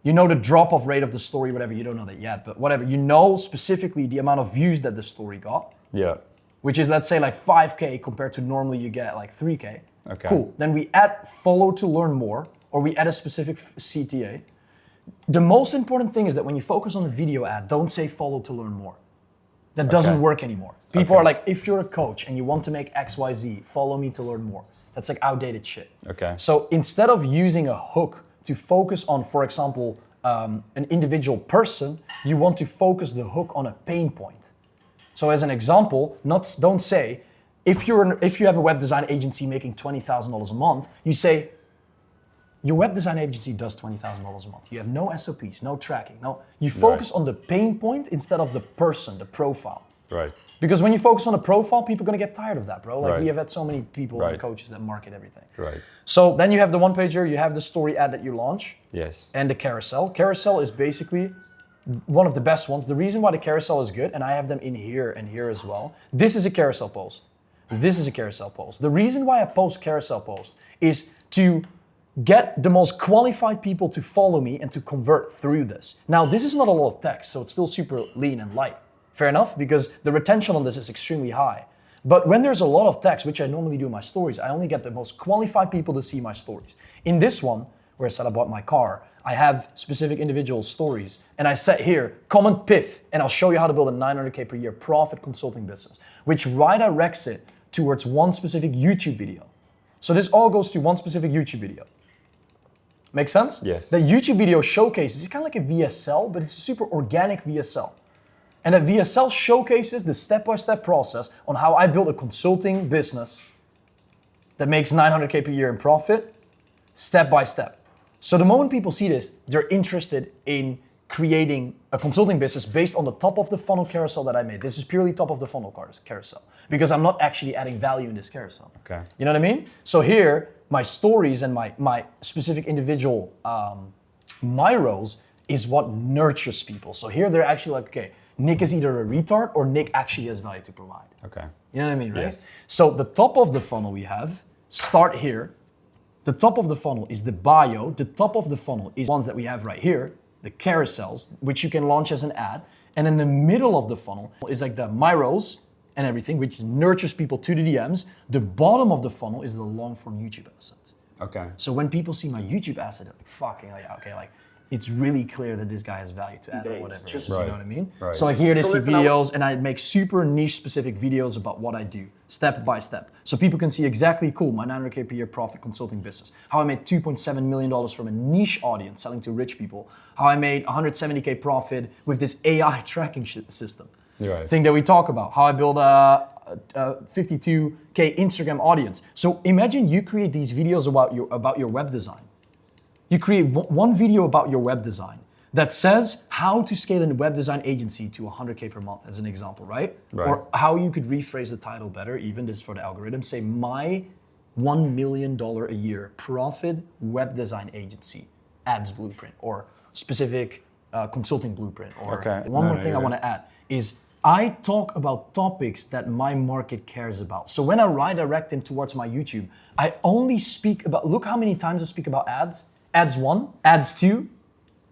you know the drop-off rate of the story, whatever, you don't know that yet, but whatever. You know specifically the amount of views that the story got. Yeah. Which is, let's say, like 5K compared to normally you get like 3K. Okay. Cool. Then we add follow to learn more, or we add a specific CTA. The most important thing is that when you focus on a video ad, don't say follow to learn more. That doesn't work anymore. People are like, if you're a coach and you want to make XYZ, follow me to learn more. That's like outdated shit. Okay. So instead of using a hook to focus on, for example, an individual person, you want to focus the hook on a pain point. So as an example, don't say, if you have a web design agency making $20,000 a month, you say, your web design agency does $20,000 a month. You have no SOPs, no tracking. You focus on the pain point instead of the person, the profile. Right. Because when you focus on the profile, people are gonna get tired of that, bro. Like we have had so many people and coaches that market everything. Right. So then you have the one pager, you have the story ad that you launch. Yes. And the carousel. Carousel is basically one of the best ones. The reason why the carousel is good, and I have them in here and here as well, this is a carousel post. This is a carousel post. The reason why I post carousel posts is to get the most qualified people to follow me and to convert through this. Now, this is not a lot of text, so it's still super lean and light. Fair enough, because the retention on this is extremely high. But when there's a lot of text, which I normally do in my stories, I only get the most qualified people to see my stories. In this one, where I said I bought my car, I have specific individual stories, and I set here, comment PIF, and I'll show you how to build a 900K per year profit consulting business, which redirects it towards one specific YouTube video. So this all goes to one specific YouTube video. Make sense? Yes. The YouTube video showcases, it's kind of like a VSL, but it's a super organic VSL. And that VSL showcases the step-by-step process on how I build a consulting business that makes 900K per year in profit, step by step. So the moment people see this, they're interested in creating a consulting business based on the top of the funnel carousel that I made. This is purely top of the funnel carousel because I'm not actually adding value in this carousel. Okay. You know what I mean? So here, my stories and my specific individual my roles is what nurtures people. So here they're actually like, okay, Nik is either a retard or Nik actually has value to provide. Okay. You know what I mean, right? Yes. So the top of the funnel we have, start here. The top of the funnel is the bio. The top of the funnel is ones that we have right here, the carousels, which you can launch as an ad. And in the middle of the funnel is like the my roles and everything, which nurtures people to the DMs. The bottom of the funnel is the long form YouTube asset. Okay. So when people see my YouTube asset, they're like, fucking, like, okay, like, it's really clear that this guy has value to add or whatever. You know what I mean? Right. So like here they see videos and I make super niche specific videos about what I do, step by step. So people can see exactly, cool, my 900K per year profit consulting business. How I made $2.7 million from a niche audience selling to rich people. How I made 170K profit with this AI tracking system. Right. Thing that we talk about. How I build a 52K Instagram audience. So imagine you create these videos about your web design. You create one video about your web design that says how to scale a web design agency to 100K per month as an example, right? Or how you could rephrase the title better, even this for the algorithm, say my $1 million a year profit web design agency ads blueprint or specific consulting blueprint. Or one more thing I want to add is I talk about topics that my market cares about. So when I redirect them towards my YouTube, I only speak about, look how many times I speak about ads. Ads 1, ads 2,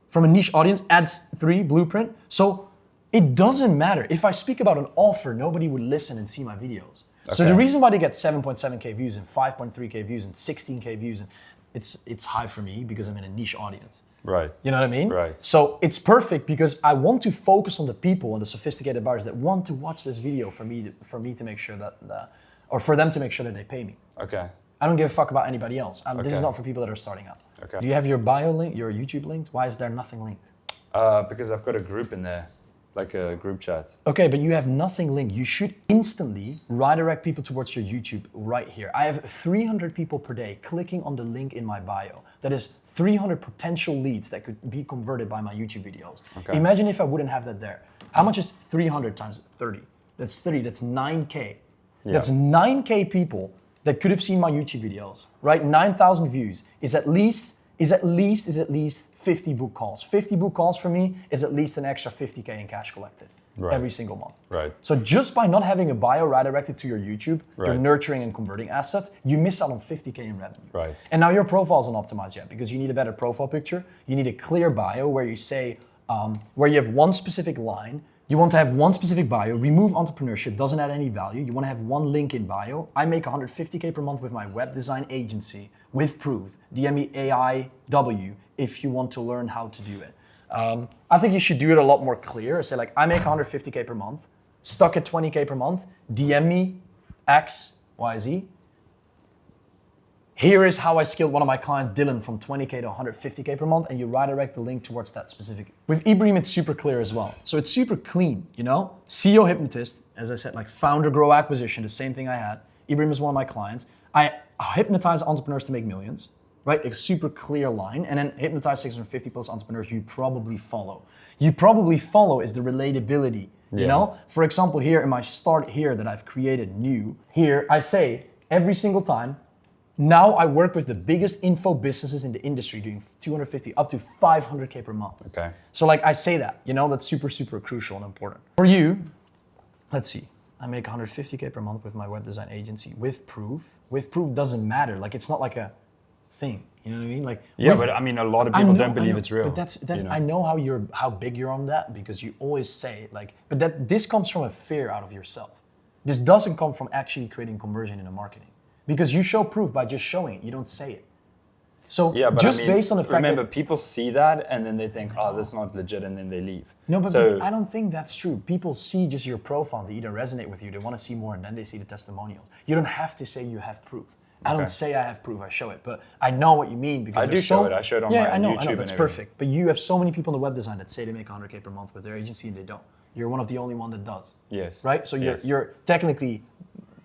from a niche audience, ads 3, blueprint. So it doesn't matter. If I speak about an offer, nobody would listen and see my videos. Okay. So the reason why they get 7.7K views and 5.3K views and 16K views, and it's high for me because I'm in a niche audience. Right. You know what I mean? Right. So it's perfect because I want to focus on the people and the sophisticated buyers that want to watch this video for me to make sure that, or for them to make sure that they pay me. Okay. I don't give a fuck about anybody else. This is not for people that are starting out. Okay. Do you have your bio link, your YouTube linked? Why is there nothing linked? Because I've got a group in there. like a group chat. Okay, but you have nothing linked. You should instantly redirect people towards your YouTube right here. I have 300 people per day clicking on the link in my bio. That is 300 potential leads that could be converted by my YouTube videos. Okay. Imagine if I wouldn't have that there. How much is 300 times 30? That's 30, that's 9K. Yeah. That's 9K people that could have seen my YouTube videos, right? 9,000 views is at least 50 book calls. 50 book calls for me is at least an extra 50K in cash collected every single month. Right. So just by not having a bio redirected to your YouTube, you're nurturing and converting assets, you miss out on 50K in revenue. Right. And now your profile isn't optimized yet because you need a better profile picture. You need a clear bio where you say, where you have one specific line. You want to have one specific bio, remove entrepreneurship, doesn't add any value. You want to have one link in bio. I make 150K per month with my web design agency with proof. DM me AIW if you want to learn how to do it. I think you should do it a lot more clear. Say like, I make 150K per month, stuck at 20K per month, DM me X, Y, Z. Here is how I scaled one of my clients, Dylan, from 20K to 150K per month, and you redirect the link towards that specific. With Ibrahim, it's super clear as well. So it's super clean, you know? CEO hypnotist, as I said, like founder grow acquisition, the same thing I had. Ibrahim is one of my clients. I hypnotize entrepreneurs to make millions, right? A super clear line, and then hypnotize 650 plus entrepreneurs you probably follow. You probably follow is the relatability, you know? For example, here in my start here that I've created new, here I say every single time, now I work with the biggest info businesses in the industry doing 250 up to 500K per month. Okay. So like I say that, you know, that's super, super crucial and important. For you, let's see, I make 150K per month with my web design agency with proof. With proof doesn't matter. Like it's not like a thing, you know what I mean? Like yeah, but I mean, a lot of people don't believe it's real. But that's you know? I know how big you're on that because you always say like, but this comes from a fear out of yourself. This doesn't come from actually creating conversion in the marketing. Because you show proof by just showing it, you don't say it. So yeah, but just I mean, based on the fact remember, people see that and then they think, oh, that's not legit, and then they leave. No, but I don't think that's true. People see just your profile, they either resonate with you, they want to see more, and then they see the testimonials. You don't have to say you have proof. I don't say I have proof, I show it, but I know what you mean because I do show it. I show it on my YouTube. I know, that's perfect. But you have so many people in the web design that say they make 100K per month with their agency and they don't. You're one of the only one that does. Yes. Right? So you're technically,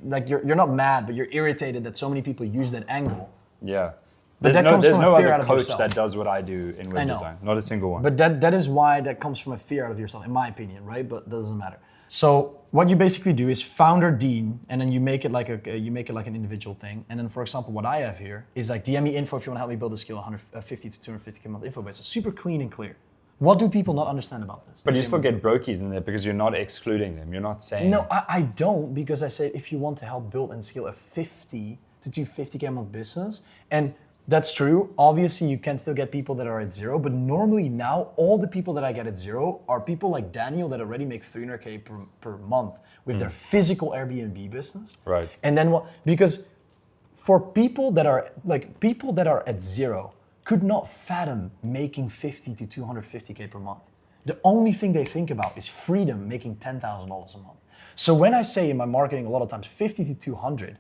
like you're not mad, but you're irritated that so many people use that angle. Yeah. But there's no other coach that does what I do in web design. Not a single one. But that is why that comes from a fear out of yourself, in my opinion, right? But it doesn't matter. So what you basically do is founder Dean, and then you make it like an individual thing. And then, for example, what I have here is like DM me info if you want to help me build a skill 150 to 250K month info base. It's super clean and clear. What do people not understand about this? But you still get brokies in there because you're not excluding them. You're not saying... No, I don't, because I say if you want to help build and scale a 50 to 250K month business, and that's true. Obviously, you can still get people that are at zero, but normally now, all the people that I get at zero are people like Daniel that already make 300K per month with their physical Airbnb business. Right. And then what? Because for people that are at zero, could not fathom making 50 to 250K per month. The only thing they think about is freedom, making $10,000 a month. So when I say in my marketing a lot of times 50 to 200,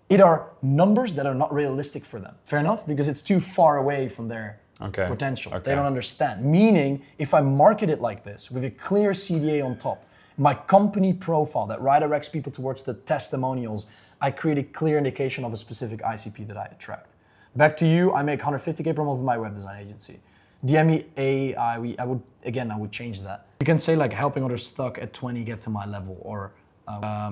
it are numbers that are not realistic for them. Fair enough? Because it's too far away from their potential. They don't understand. Meaning, if I market it like this, with a clear CDA on top, my company profile that redirects people towards the testimonials, I create a clear indication of a specific ICP that I attract. Back to you, I make 150K per month with my web design agency. DM me I would change that. You can say like helping others stuck at 20 get to my level, or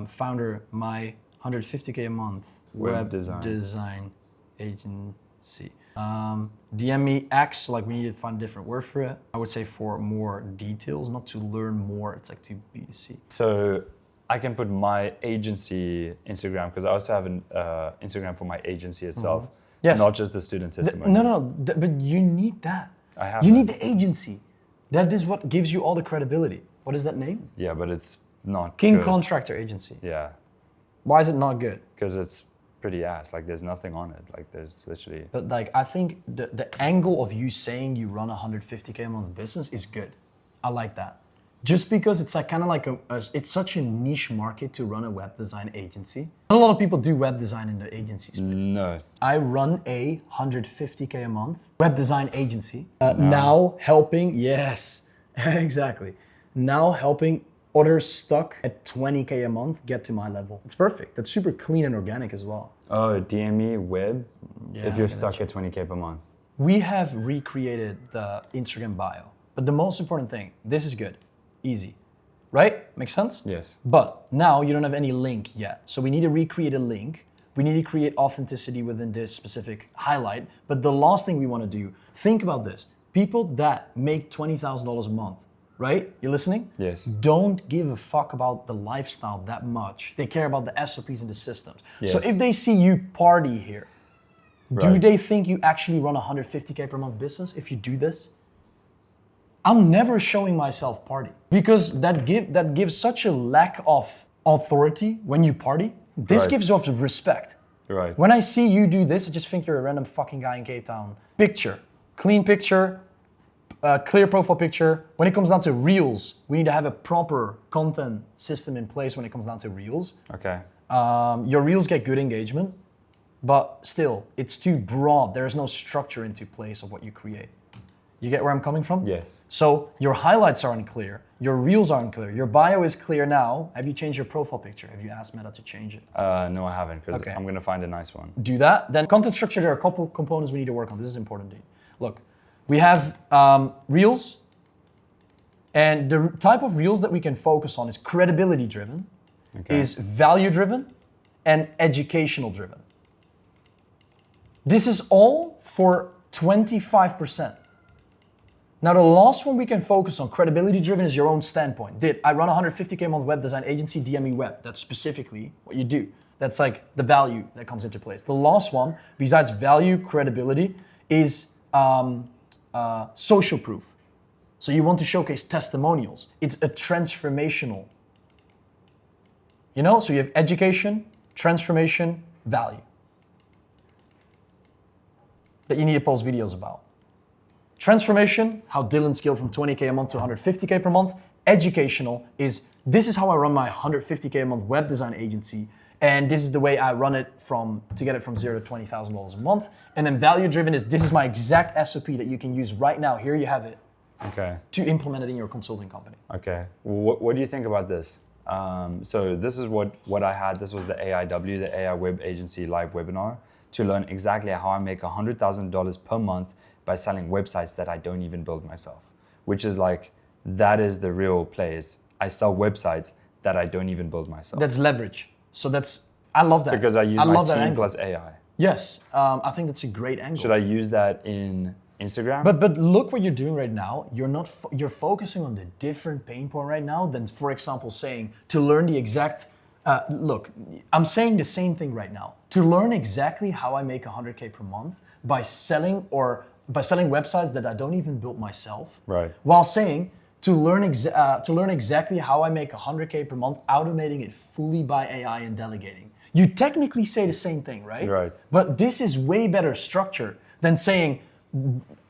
founder my 150K a month web design agency. DM me X, like we need to find a different word for it. I would say for more details, not to learn more, it's like to B2C. So I can put my agency Instagram, because I also have an Instagram for my agency itself. Yes. Not just the student testimonials. But you need that. You need the agency. That is what gives you all the credibility. What is that name? Yeah, but it's not King good. Contractor Agency. Yeah. Why is it not good? Because it's pretty ass. Like there's nothing on it. Like there's literally... But like I think the angle of you saying you run a 150K a month business is good. I like that. Just because it's like kind of like it's such a niche market to run a web design agency. Not a lot of people do web design in the agency space. No. I run a 150K a month web design agency. Now helping, yes, exactly. now helping others stuck at 20K a month get to my level. It's perfect. That's super clean and organic as well. Oh, DME web, if you're stuck at 20K per month. We have recreated the Instagram bio, but the most important thing, this is good, easy, right? Makes sense? Yes. But now you don't have any link yet. So we need to recreate a link. We need to create authenticity within this specific highlight. But the last thing we want to do, think about this. People that make $20,000 a month, right? You listening? Yes. Don't give a fuck about the lifestyle that much. They care about the SOPs and the systems. Yes. So if they see you party here, do Right. they think you actually run a 150K per month business if you do this? I'm never showing myself party because that gives such a lack of authority when you party. This Right. gives off respect. Right. When I see you do this, I just think you're a random fucking guy in Cape Town. Picture, clean picture, clear profile picture. When it comes down to reels, we need to have a proper content system in place when it comes down to reels. Okay. Your reels get good engagement, but still, it's too broad. There is no structure into place of what you create. You get where I'm coming from? Yes. So your highlights are unclear, your reels are unclear, your bio is clear now. Have you changed your profile picture? Have you asked Meta to change it? No, I haven't, because Okay. I'm going to find a nice one. Do that. Then content structure, there are a couple components we need to work on. This is important, dude. Look, we have reels, and the type of reels that we can focus on is credibility driven, is value driven, and educational driven. This is all for 25%. Now the last one we can focus on, credibility driven, is your own standpoint. I run a 150K a month web design agency, DME web. That's specifically what you do. That's like the value that comes into place. The last one, besides value, credibility, is social proof. So you want to showcase testimonials. It's a transformational. You know, so you have education, transformation, value that you need to post videos about. Transformation, how Dylan scaled from 20K a month to 150K per month. Educational is, this is how I run my 150K a month web design agency, and this is the way I run it to get it from $0 to $20,000 a month. And then value driven is, this is my exact SOP that you can use right now. Here you have it. Okay. To implement it in your consulting company. Okay. What do you think about this? So this is what I had. This was the AIW, the AI Web Agency live webinar, to learn exactly how I make $100,000 per month by selling websites that I don't even build myself, which is like, that is the real plays. I sell websites that I don't even build myself. That's leverage. So I love that. Because I use my team plus AI. Yes, I think that's a great angle. Should I use that in Instagram? But look what you're doing right now. You're focusing on the different pain point right now than, for example, saying to learn the exact, look, I'm saying the same thing right now. To learn exactly how I make 100K per month by selling websites that I don't even build myself. Right. While saying to learn exactly how I make 100K per month, automating it fully by AI and delegating. You technically say the same thing, right? Right. But this is way better structure than saying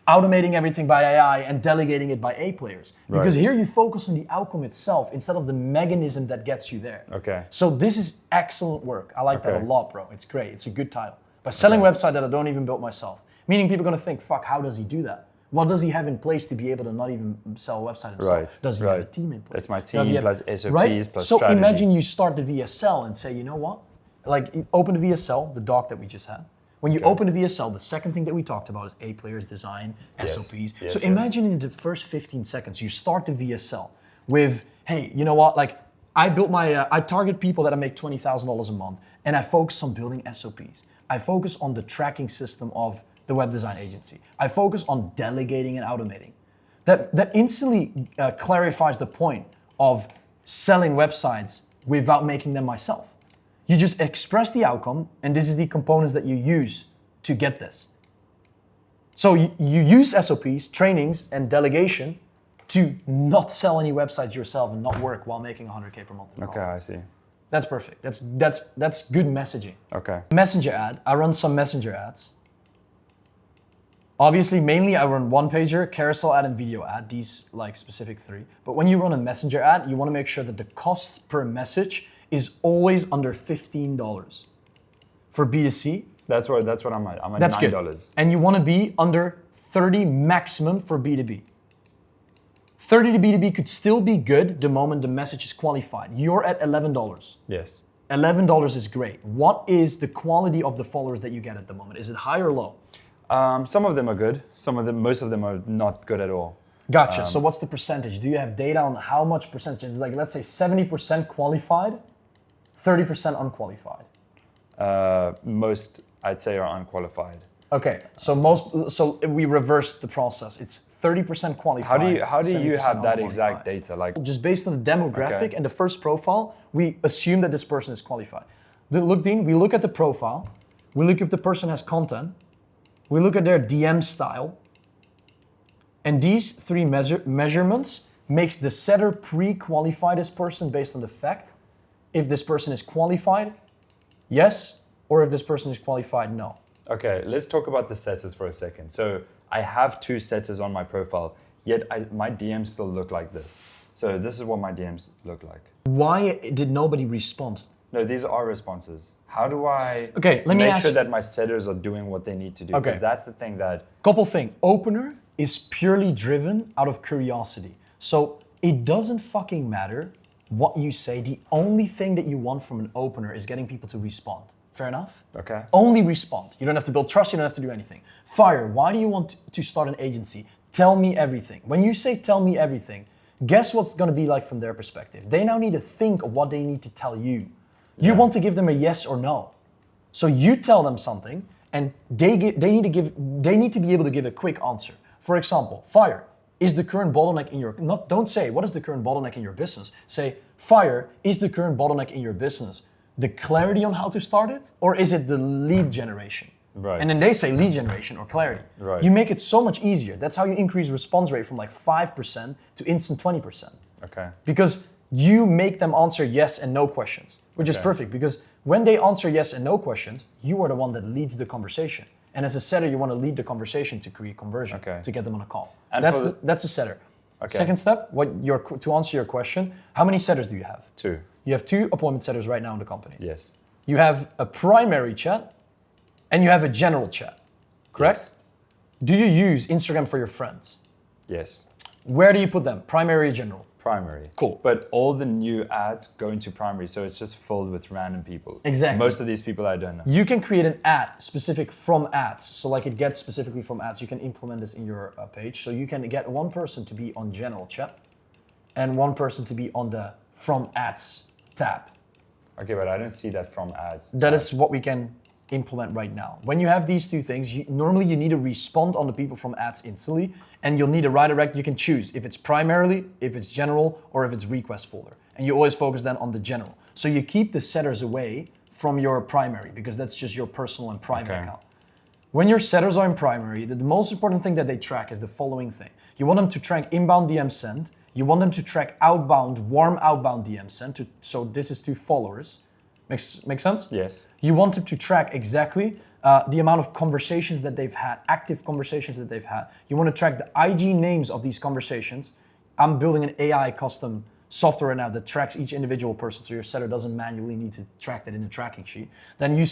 automating everything by AI and delegating it by A players. Because here you focus on the outcome itself instead of the mechanism that gets you there. Okay. So this is excellent work. I like that a lot, bro. It's great. It's a good title. By selling website that I don't even build myself. Meaning people are gonna think, fuck, how does he do that? What does he have in place to be able to not even sell a website himself? Right. Does he have a team in place? It's my team plus SOPs plus so strategy. imagine you start the VSL and say, you know what? Like open the VSL, the doc that we just had. When you open the VSL, the second thing that we talked about is A players, design, SOPs. So imagine in the first 15 seconds, you start the VSL with, hey, you know what? Like I built I target people that I make $20,000 a month, and I focus on building SOPs. I focus on the tracking system of the web design agency. I focus on delegating and automating. That instantly clarifies the point of selling websites without making them myself. You just express the outcome, and this is the components that you use to get this. So you use SOPs, trainings, and delegation to not sell any websites yourself and not work while making 100K per month. Okay, I see. That's perfect. That's good messaging. Okay. Messenger ad. I run some messenger ads. Obviously, mainly I run one pager, carousel ad, and video ad, these like specific three. But when you run a messenger ad, you want to make sure that the cost per message is always under $15. For B2C, That's what I'm at. I'm at that's $9. good. And you want to be under 30 maximum for B2B. 30 to B2B could still be good the moment the message is qualified. You're at $11. Yes. $11 is great. What is the quality of the followers that you get at the moment? Is it high or low? Some of them are good. Most of them are not good at all. Gotcha. So what's the percentage? Do you have data on how much percentage? It's like, let's say 70% qualified, 30% unqualified. Most, I'd say, are unqualified. Okay, so we reverse the process. It's 30% qualified. How do you have that exact data? Like, just based on the demographic and the first profile, we assume that this person is qualified. Look, Dean, we look at the profile, we look if the person has content, we look at their DM style, and these three measurements makes the setter pre-qualify this person based on the fact if this person is qualified, yes, or if this person is qualified, no. Okay, let's talk about the setters for a second. So I have 2 setters on my profile, yet my DMs still look like this. So this is what my DMs look like. Why did nobody respond? No, these are responses. How do I make sure that my setters are doing what they need to do? Because that's the thing that... Couple thing, opener is purely driven out of curiosity. So it doesn't fucking matter what you say. The only thing that you want from an opener is getting people to respond. Fair enough? Okay. Only respond. You don't have to build trust, you don't have to do anything. Fire, why do you want to start an agency? Tell me everything. When you say tell me everything, guess what's gonna be like from their perspective? They now need to think of what they need to tell you. You want to give them a yes or no. So you tell them something and they need to be able to give a quick answer. For example, Fire, is the current bottleneck in your, don't say, what is the current bottleneck in your business? Say, Fire, is the current bottleneck in your business the clarity on how to start it, or is it the lead generation? Right. And then they say lead generation or clarity. Right. You make it so much easier. That's how you increase response rate from like 5% to instant 20%. Okay. Because you make them answer yes and no questions, which is perfect, because when they answer yes and no questions, you are the one that leads the conversation. And as a setter, you want to lead the conversation to create conversion, to get them on a call. And that's a setter. Okay. Second step, to answer your question, how many setters do you have? 2. You have 2 appointment setters right now in the company. Yes. You have a primary chat and you have a general chat, correct? Yes. Do you use Instagram for your friends? Yes. Where do you put them? Primary or general? Primary. Cool. But all the new ads go into primary, so it's just filled with random people. Exactly. Most of these people I don't know. You can create an ad specific from ads. So like it gets specifically from ads. You can implement this in your page. So you can get one person to be on general chat and one person to be on the from ads tab. Okay, but I don't see that from ads. That is what we can implement right now. When you have these 2 things, normally you need to respond on the people from ads instantly, and you'll need a redirect. You can choose if it's primarily, if it's general, or if it's request folder. And you always focus then on the general. So you keep the setters away from your primary, because that's just your personal and private account. When your setters are in primary, the most important thing that they track is the following thing. You want them to track inbound DM sent. You want them to track warm outbound DM sent. So this is to followers. Make sense? Yes. You want them to track exactly the amount of conversations that they've had, active conversations that they've had. You want to track the IG names of these conversations. I'm building an AI custom software right now that tracks each individual person, so your setter doesn't manually need to track that in a tracking sheet. Then you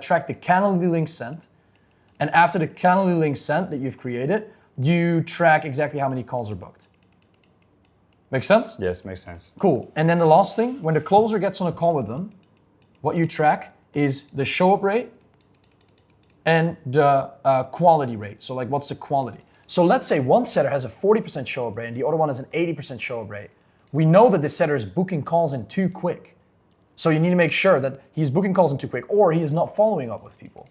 track the Calendly link sent, and after the Calendly link sent that you've created, you track exactly how many calls are booked. Make sense? Yes, makes sense. Cool. And then the last thing, when the closer gets on a call with them, what you track is the show-up rate and the quality rate. So like, what's the quality? So let's say one setter has a 40% show-up rate and the other one has an 80% show-up rate. We know that this setter is booking calls in too quick. So you need to make sure that he's booking calls in too quick, or he is not following up with people,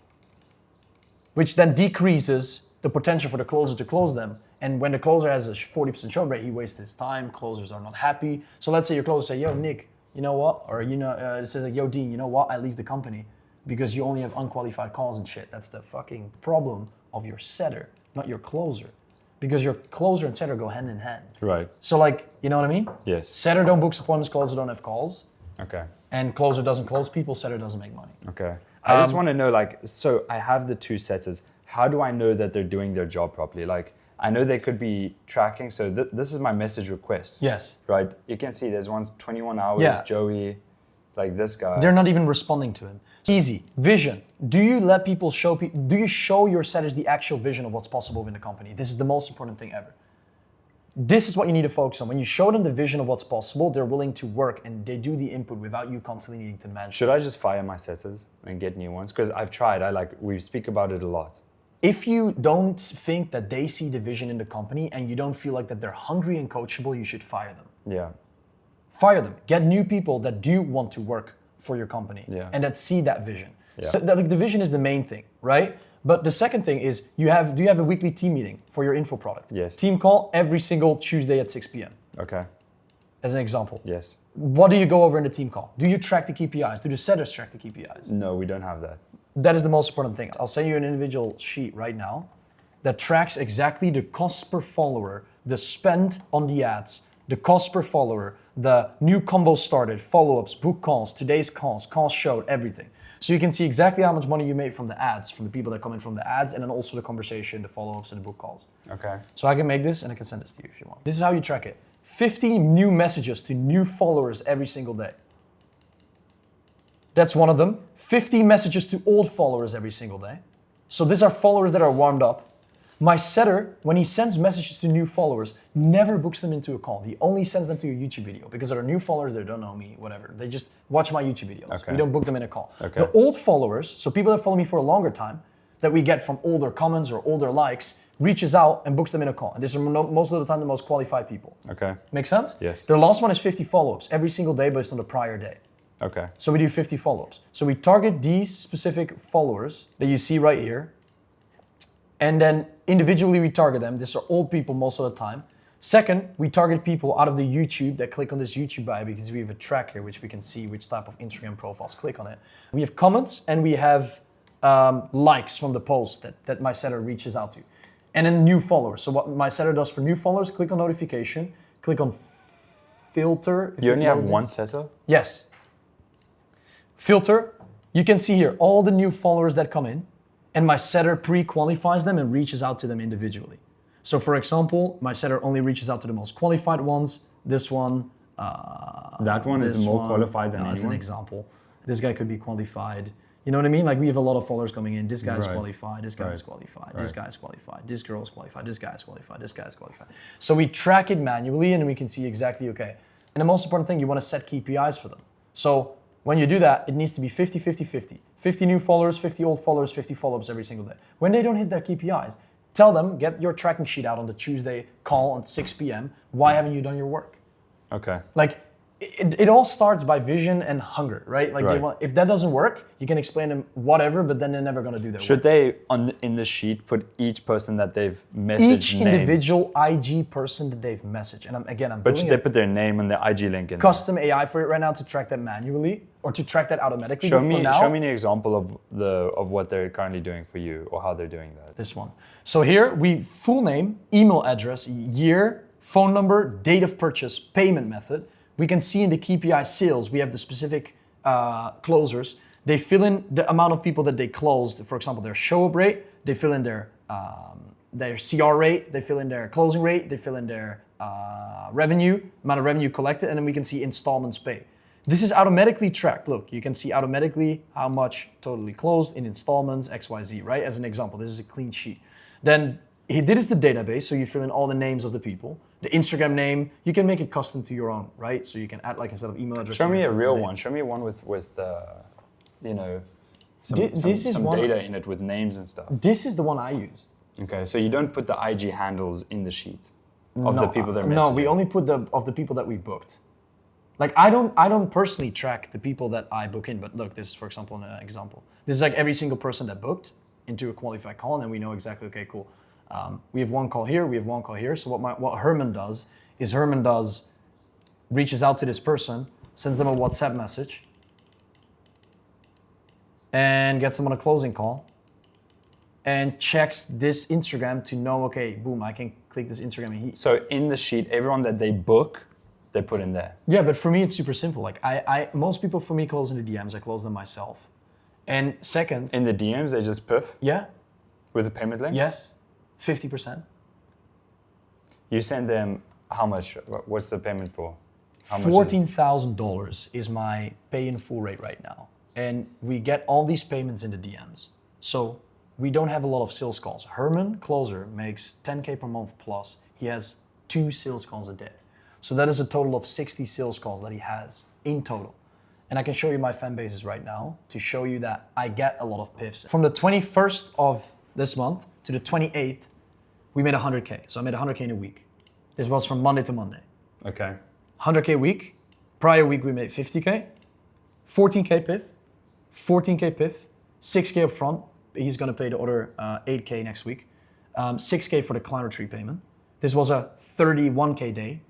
which then decreases the potential for the closer to close them. And when the closer has a 40% show-up rate, he wastes his time, closers are not happy. So let's say your closer say, yo, Nick, you know what? Or, it says like, yo, Dean, you know what? I leave the company because you only have unqualified calls and shit. That's the fucking problem of your setter, not your closer. Because your closer and setter go hand in hand. Right. So like, you know what I mean? Yes. Setter don't book appointments, closer don't have calls. Okay. And closer doesn't close people, setter doesn't make money. Okay. I just want to know, like, so I have the 2 setters. How do I know that they're doing their job properly? Like, I know they could be tracking. So this is my message request. Yes. Right. You can see there's one's 21 hours, Joey, like this guy. They're not even responding to him. Easy. Vision. Do you let people do you show your setters the actual vision of what's possible in the company? This is the most important thing ever. This is what you need to focus on. When you show them the vision of what's possible, they're willing to work and they do the input without you constantly needing to manage. Should I just fire my setters and get new ones? Because I've tried. We speak about it a lot. If you don't think that they see the vision in the company and you don't feel like that they're hungry and coachable, you should fire them. Yeah. Fire them. Get new people that do want to work for your company and that see that vision. Yeah. So the vision is the main thing, right? But the second thing is, do you have a weekly team meeting for your info product? Yes. Team call every single Tuesday at 6 p.m. Okay. As an example. Yes. What do you go over in the team call? Do you track the KPIs? Do the setters track the KPIs? No, we don't have that. That is the most important thing. I'll send you an individual sheet right now that tracks exactly the cost per follower, the spend on the ads, the cost per follower, the new combos started, follow-ups, book calls, today's calls showed, everything. So you can see exactly how much money you made from the ads, from the people that come in from the ads, and then also the conversation, the follow-ups, and the book calls. Okay. So I can make this and I can send this to you if you want. This is how you track it. 50 new messages to new followers every single day. That's one of them. 50 messages to old followers every single day. So these are followers that are warmed up. My setter, when he sends messages to new followers, never books them into a call. He only sends them to a YouTube video because there are new followers that don't know me, whatever. They just watch my YouTube videos. Okay. We don't book them in a call. Okay. The old followers, so people that follow me for a longer time, that we get from older comments or older likes, reaches out and books them in a call. And these are most of the time the most qualified people. Okay. Make sense? Yes. The last one is 50 follow-ups every single day based on the prior day. Okay. So we do 50 follow-ups. So we target these specific followers that you see right here. And then individually we target them. These are old people most of the time. Second, we target people out of the YouTube that click on this YouTube bio because we have a tracker which we can see which type of Instagram profiles click on it. We have comments and we have likes from the post that my setter reaches out to. And then new followers. So what my setter does for new followers, click on notification, click on filter. You only have one setter? Yes. Filter. You can see here all the new followers that come in. And my setter pre-qualifies them and reaches out to them individually. So for example, my setter only reaches out to the most qualified ones. This one. That one is more qualified than as anyone? an example. This guy could be qualified. You know what I mean? Like we have a lot of followers coming in. This guy's qualified. This guy's qualified. This guy's qualified. This girl's qualified. This guy's qualified. This guy's qualified. So we track it manually and we can see exactly, okay. And the most important thing, you want to set KPIs for them. So when you do that, it needs to be 50, 50, 50. 50 new followers, 50 old followers, 50 follow-ups every single day. When they don't hit their KPIs, tell them, get your tracking sheet out on the Tuesday call at 6 p.m. Why haven't you done your work? Okay. Like, it all starts by vision and hunger, right? Like, They want, if that doesn't work, you can explain them whatever, but then they're never going to do their work. Should they, in the sheet, put each person that they've messaged Each individual IG person that they've messaged. And I'm But should they put their name and their IG link in? Custom AI for it right now to track that manually or to track that automatically. Show me an example of what they're currently doing for you or how they're doing that. This one. So here we full name, email address, year, phone number, date of purchase, payment method. We can see in the KPI sales, we have the specific closers. They fill in the amount of people that they closed. For example, their show-up rate. They fill in their CR rate. They fill in their closing rate. They fill in their revenue, amount of revenue collected, and then we can see installments paid. This is automatically tracked. Look, you can see automatically how much totally closed in installments, XYZ, right? As an example, this is a clean sheet. Then this is the database, so you fill in all the names of the people. The Instagram name, you can make it custom to your own, right? So you can add, like instead of email address. Show me a real one. Show me one with you know, some data in it with names and stuff. This is the one I use. Okay, so you don't put the IG handles in the sheet of the people that are messaging? No, we only put of the people that we booked. Like I don't personally track the people that I book in, but look, this is for example an example. This is like every single person that booked into a qualified call, and then we know exactly, okay, cool. We have one call here, we have one call here. So what Herman does is reaches out to this person, sends them a WhatsApp message, and gets them on a closing call, and checks this Instagram to know, okay, boom, I can click this Instagram. And so in the sheet, everyone that they book, they put in there. Yeah, but for me, it's super simple. Like most people for me close in the DMs, I close them myself. And second. In the DMs, they just piff? Yeah. With a payment link? Yes, 50%. You send them how much? What's the payment for? $14,000 is my pay in full rate right now. And we get all these payments in the DMs. So we don't have a lot of sales calls. Herman, closer, makes 10K per month plus. He has 2 sales calls a day. So that is a total of 60 sales calls that he has in total. And I can show you my fan bases right now to show you that I get a lot of PIFs. From the 21st of this month to the 28th, we made 100K. So I made 100K in a week. This was from Monday to Monday. Okay. 100K a week. Prior week we made 50K, 14K PIF, 14K PIF, 6K up front. He's gonna pay the other 8K next week. 6K for the client retreat payment. This was a 31K day,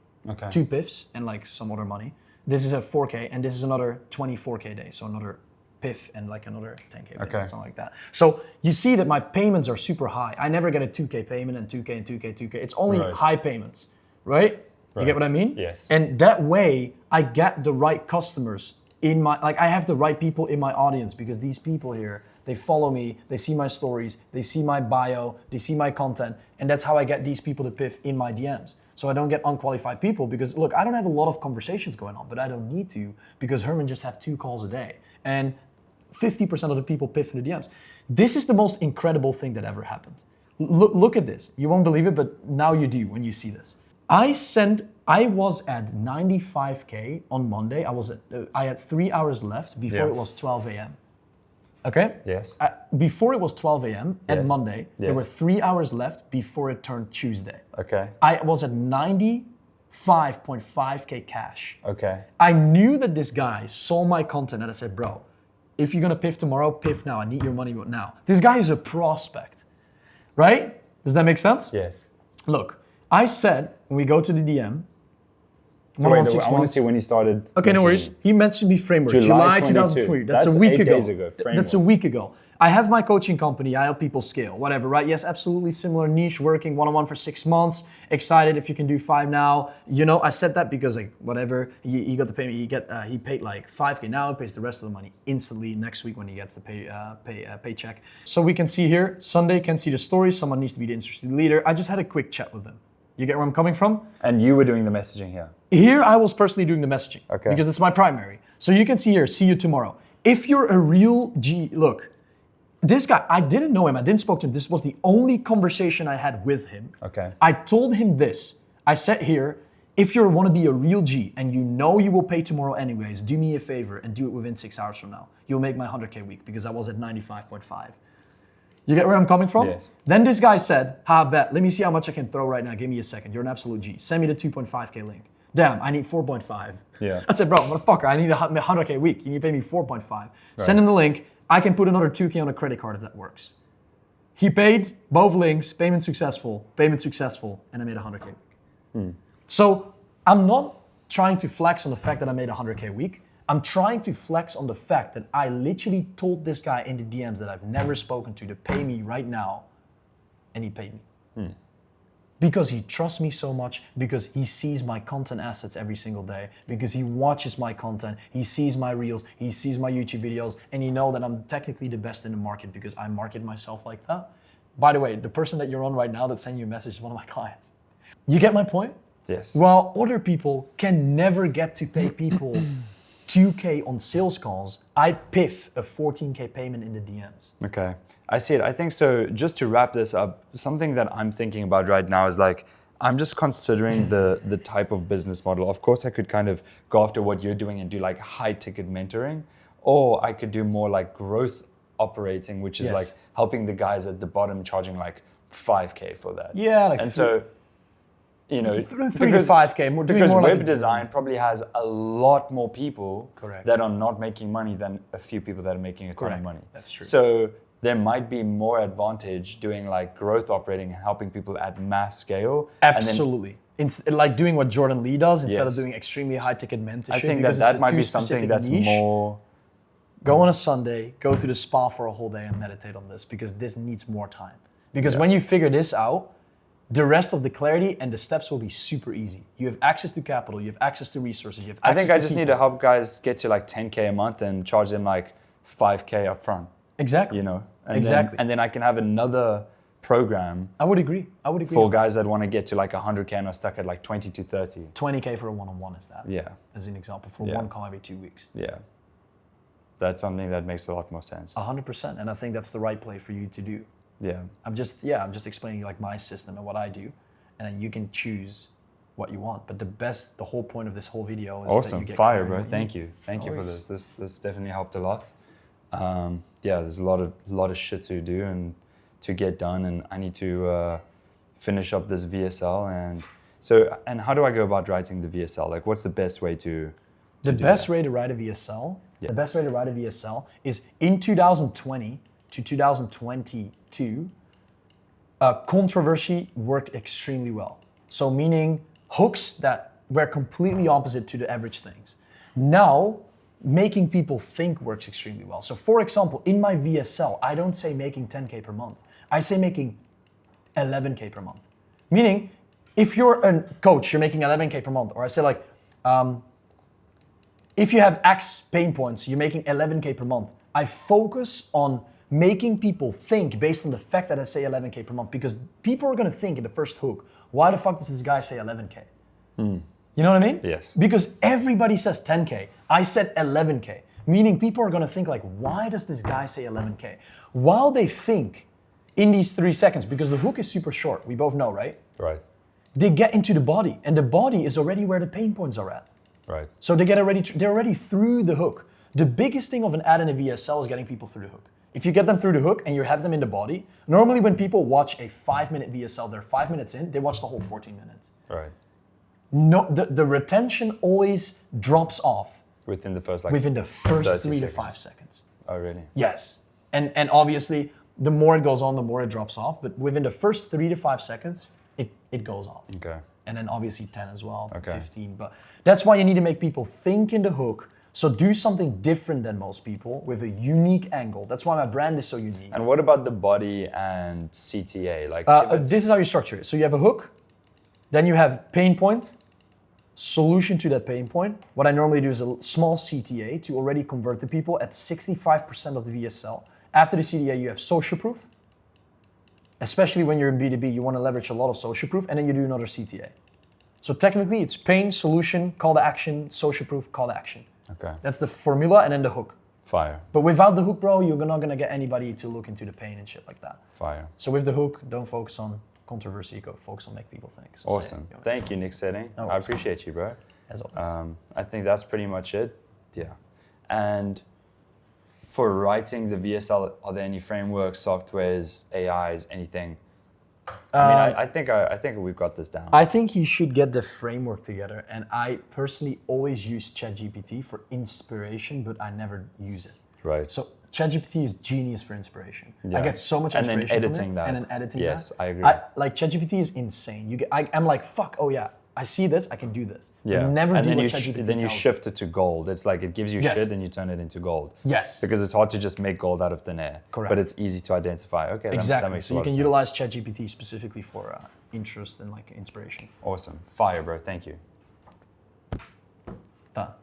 2 PIFs and like some other money. This is a 4K and this is another 24K day. So another PIF and like another 10K payment, something like that. So you see that my payments are super high. I never get a 2K payment and 2K and 2K, 2K. It's only high payments, right? You get what I mean? Yes. And that way, I get the right customers in my, like I have the right people in my audience because these people here, they follow me, they see my stories, they see my bio, they see my content, and that's how I get these people to PIF in my DMs. So I don't get unqualified people because look, I don't have a lot of conversations going on, but I don't need to because Herman just have 2 calls a day. And 50% of the people PIF in the DMs. This is the most incredible thing that ever happened. Look at this. You won't believe it, but now you do when you see this. I was at 95K on Monday. I had 3 hours left before it was 12 a.m. Okay? Yes. Before it was 12 a.m. at Monday, there were 3 hours left before it turned Tuesday. Okay. I was at 95.5K cash. Okay. I knew that this guy saw my content and I said, bro, if you're gonna PIF tomorrow, PIF now. I need your money now. This guy is a prospect, right? Does that make sense? Yes. Look, I said, when we go to the DM, I want to see when he started. Okay, no worries. He mentioned me framework. July 2020. That's a week 8 ago. days ago. That's a week ago. I have my coaching company. I help people scale, whatever, right? Yes, absolutely similar niche, working one-on-one for 6 months. Excited if you can do 5 now. You know, I said that because like whatever, he got the payment. He paid like 5K now. He pays the rest of the money instantly next week when he gets the paycheck. So we can see here Sunday. Can see the story. Someone needs to be the interested leader. I just had a quick chat with them. You get where I'm coming from? And you were doing the messaging here. Here I was personally doing the messaging. Okay. Because it's my primary. So you can see here, see you tomorrow. If you're a real G, look, this guy, I didn't know him. I didn't spoke to him. This was the only conversation I had with him. Okay. I told him this. I said here, if you want to be a real G and you know you will pay tomorrow anyways, do me a favor and do it within 6 hours from now. You'll make my 100K week because I was at 95.5. You get where I'm coming from? Yes. Then this guy said, bet, let me see how much I can throw right now. Give me a second. You're an absolute G. Send me the 2.5K link. Damn, I need 4.5. Yeah. I said, bro, motherfucker, I need a 100K week. You need to pay me 4.5. Right. Send him the link. I can put another 2K on a credit card if that works. He paid both links, payment successful, and I made 100K. So I'm not trying to flex on the fact that I made 100K a week. I'm trying to flex on the fact that I literally told this guy in the DMs that I've never spoken to pay me right now, and he paid me. Because he trusts me so much, because he sees my content assets every single day, because he watches my content, he sees my reels, he sees my YouTube videos, and he knows that I'm technically the best in the market because I market myself like that. By the way, the person that you're on right now that sent you a message is one of my clients. You get my point? Yes. While other people can never get to pay people 2K on sales calls, I PIF a 14K payment in the DMs. Okay, I see it. I think so. Just to wrap this up, something that I'm thinking about right now is like, I'm just considering the type of business model. Of course, I could kind of go after what you're doing and do like high ticket mentoring, or I could do more like growth operating, which is like helping the guys at the bottom charging like 5K for that. Yeah, like and so, you know, 3 to 5K. Because more web like design probably has a lot more people Correct. that are not making money than a few people that are making a ton of money. That's true. So there might be more advantage doing like growth operating and helping people at mass scale. Absolutely. Like doing what Jordan Lee does instead of Yes. doing extremely high ticket mentorship. I think because that it's a might too be something specific that's niche. more. Go on a Sunday, go to the spa for a whole day and meditate on this because this needs more time. Because when you figure this out, the rest of the clarity and the steps will be super easy. You have access to capital, you have access to resources, you have access I think to I just people. need to help guys get to like 10K a month and charge them like 5K up front. Exactly. You know? And Exactly. Then I can have another program I would agree. for guys that want to get to like 100K and are stuck at like 20 to 30. 20K for a one-on-one is that. Yeah. As an example, for Yeah. one call every 2 weeks. Yeah. That's something that makes a lot more sense. 100%. And I think that's the right play for you to do. Yeah. I'm just explaining like my system and what I do. And then you can choose what you want. But the whole point of this whole video is awesome. that you get Fire, bro. Thank you for this. This definitely helped a lot. Yeah, there's a lot of shit to do and to get done, and I need to finish up this VSL. And how do I go about writing the VSL? Like, what's the best way to the best way to write a VSL? Yeah. The best way to write a VSL is in 2020 to 2022. Controversy worked extremely well. So meaning hooks that were completely opposite to the average things. Now, making people think works extremely well. So for example, in my VSL, I don't say making 10K per month. I say making 11K per month. Meaning, if you're a coach, you're making 11K per month. Or I say like, if you have X pain points, you're making 11K per month. I focus on making people think based on the fact that I say 11K per month, because people are gonna think in the first hook, why the fuck does this guy say 11K? You know what I mean? Yes. Because everybody says 10K. I said 11K, meaning people are gonna think like, why does this guy say 11K? While they think in these 3 seconds, because the hook is super short, we both know, right? Right. They get into the body, and the body is already where the pain points are at. Right. So they're already through the hook. The biggest thing of an ad in a VSL is getting people through the hook. If you get them through the hook and you have them in the body, normally when people watch a 5-minute VSL, they're 5 minutes in, they watch the whole 14 minutes. Right. No, the retention always drops off within the first 3 to 5 seconds. Oh, really? Yes. And obviously, the more it goes on, the more it drops off. But within the first 3 to 5 seconds, it goes off. Okay. And then obviously 10 as well, okay. 15. But that's why you need to make people think in the hook. So do something different than most people with a unique angle. That's why my brand is so unique. And what about the body and CTA? Like this is how you structure it. So you have a hook, then you have pain point, solution to that pain point. What I normally do is a small CTA to already convert the people at 65% of the VSL. After the CTA, you have social proof. Especially when you're in B2B, you want to leverage a lot of social proof, and then you do another CTA. So technically, it's pain, solution, call to action, social proof, call to action. Okay. That's the formula, and then the hook. Fire. But without the hook, bro, you're not gonna get anybody to look into the pain and shit like that. Fire. So with the hook, don't focus on controversy, go focus on make people think. So awesome. Thank you, Nik Setting. No, I appreciate you, bro. As always. I think that's pretty much it. Yeah. And for writing the VSL, are there any frameworks, softwares, AIs, anything? I think we've got this down. I think you should get the framework together, and I personally always use ChatGPT for inspiration, but I never use it. Right. So ChatGPT is genius for inspiration. Yeah. I get so much inspiration and then editing from it, that. and then editing yes, that. I agree. Like ChatGPT is insane. I'm like, fuck, oh yeah, I see this, I can do this. Yeah. But never and do then what you ChatGPT then you tells shift it to gold. It's like it gives you Yes. shit and you turn it into gold. Yes. Because it's hard to just make gold out of thin air. Correct. But it's easy to identify. Okay, Exactly. that makes So a you lot can of utilize ChatGPT specifically for interest and like inspiration. Awesome. Fire, bro. Thank you. Done.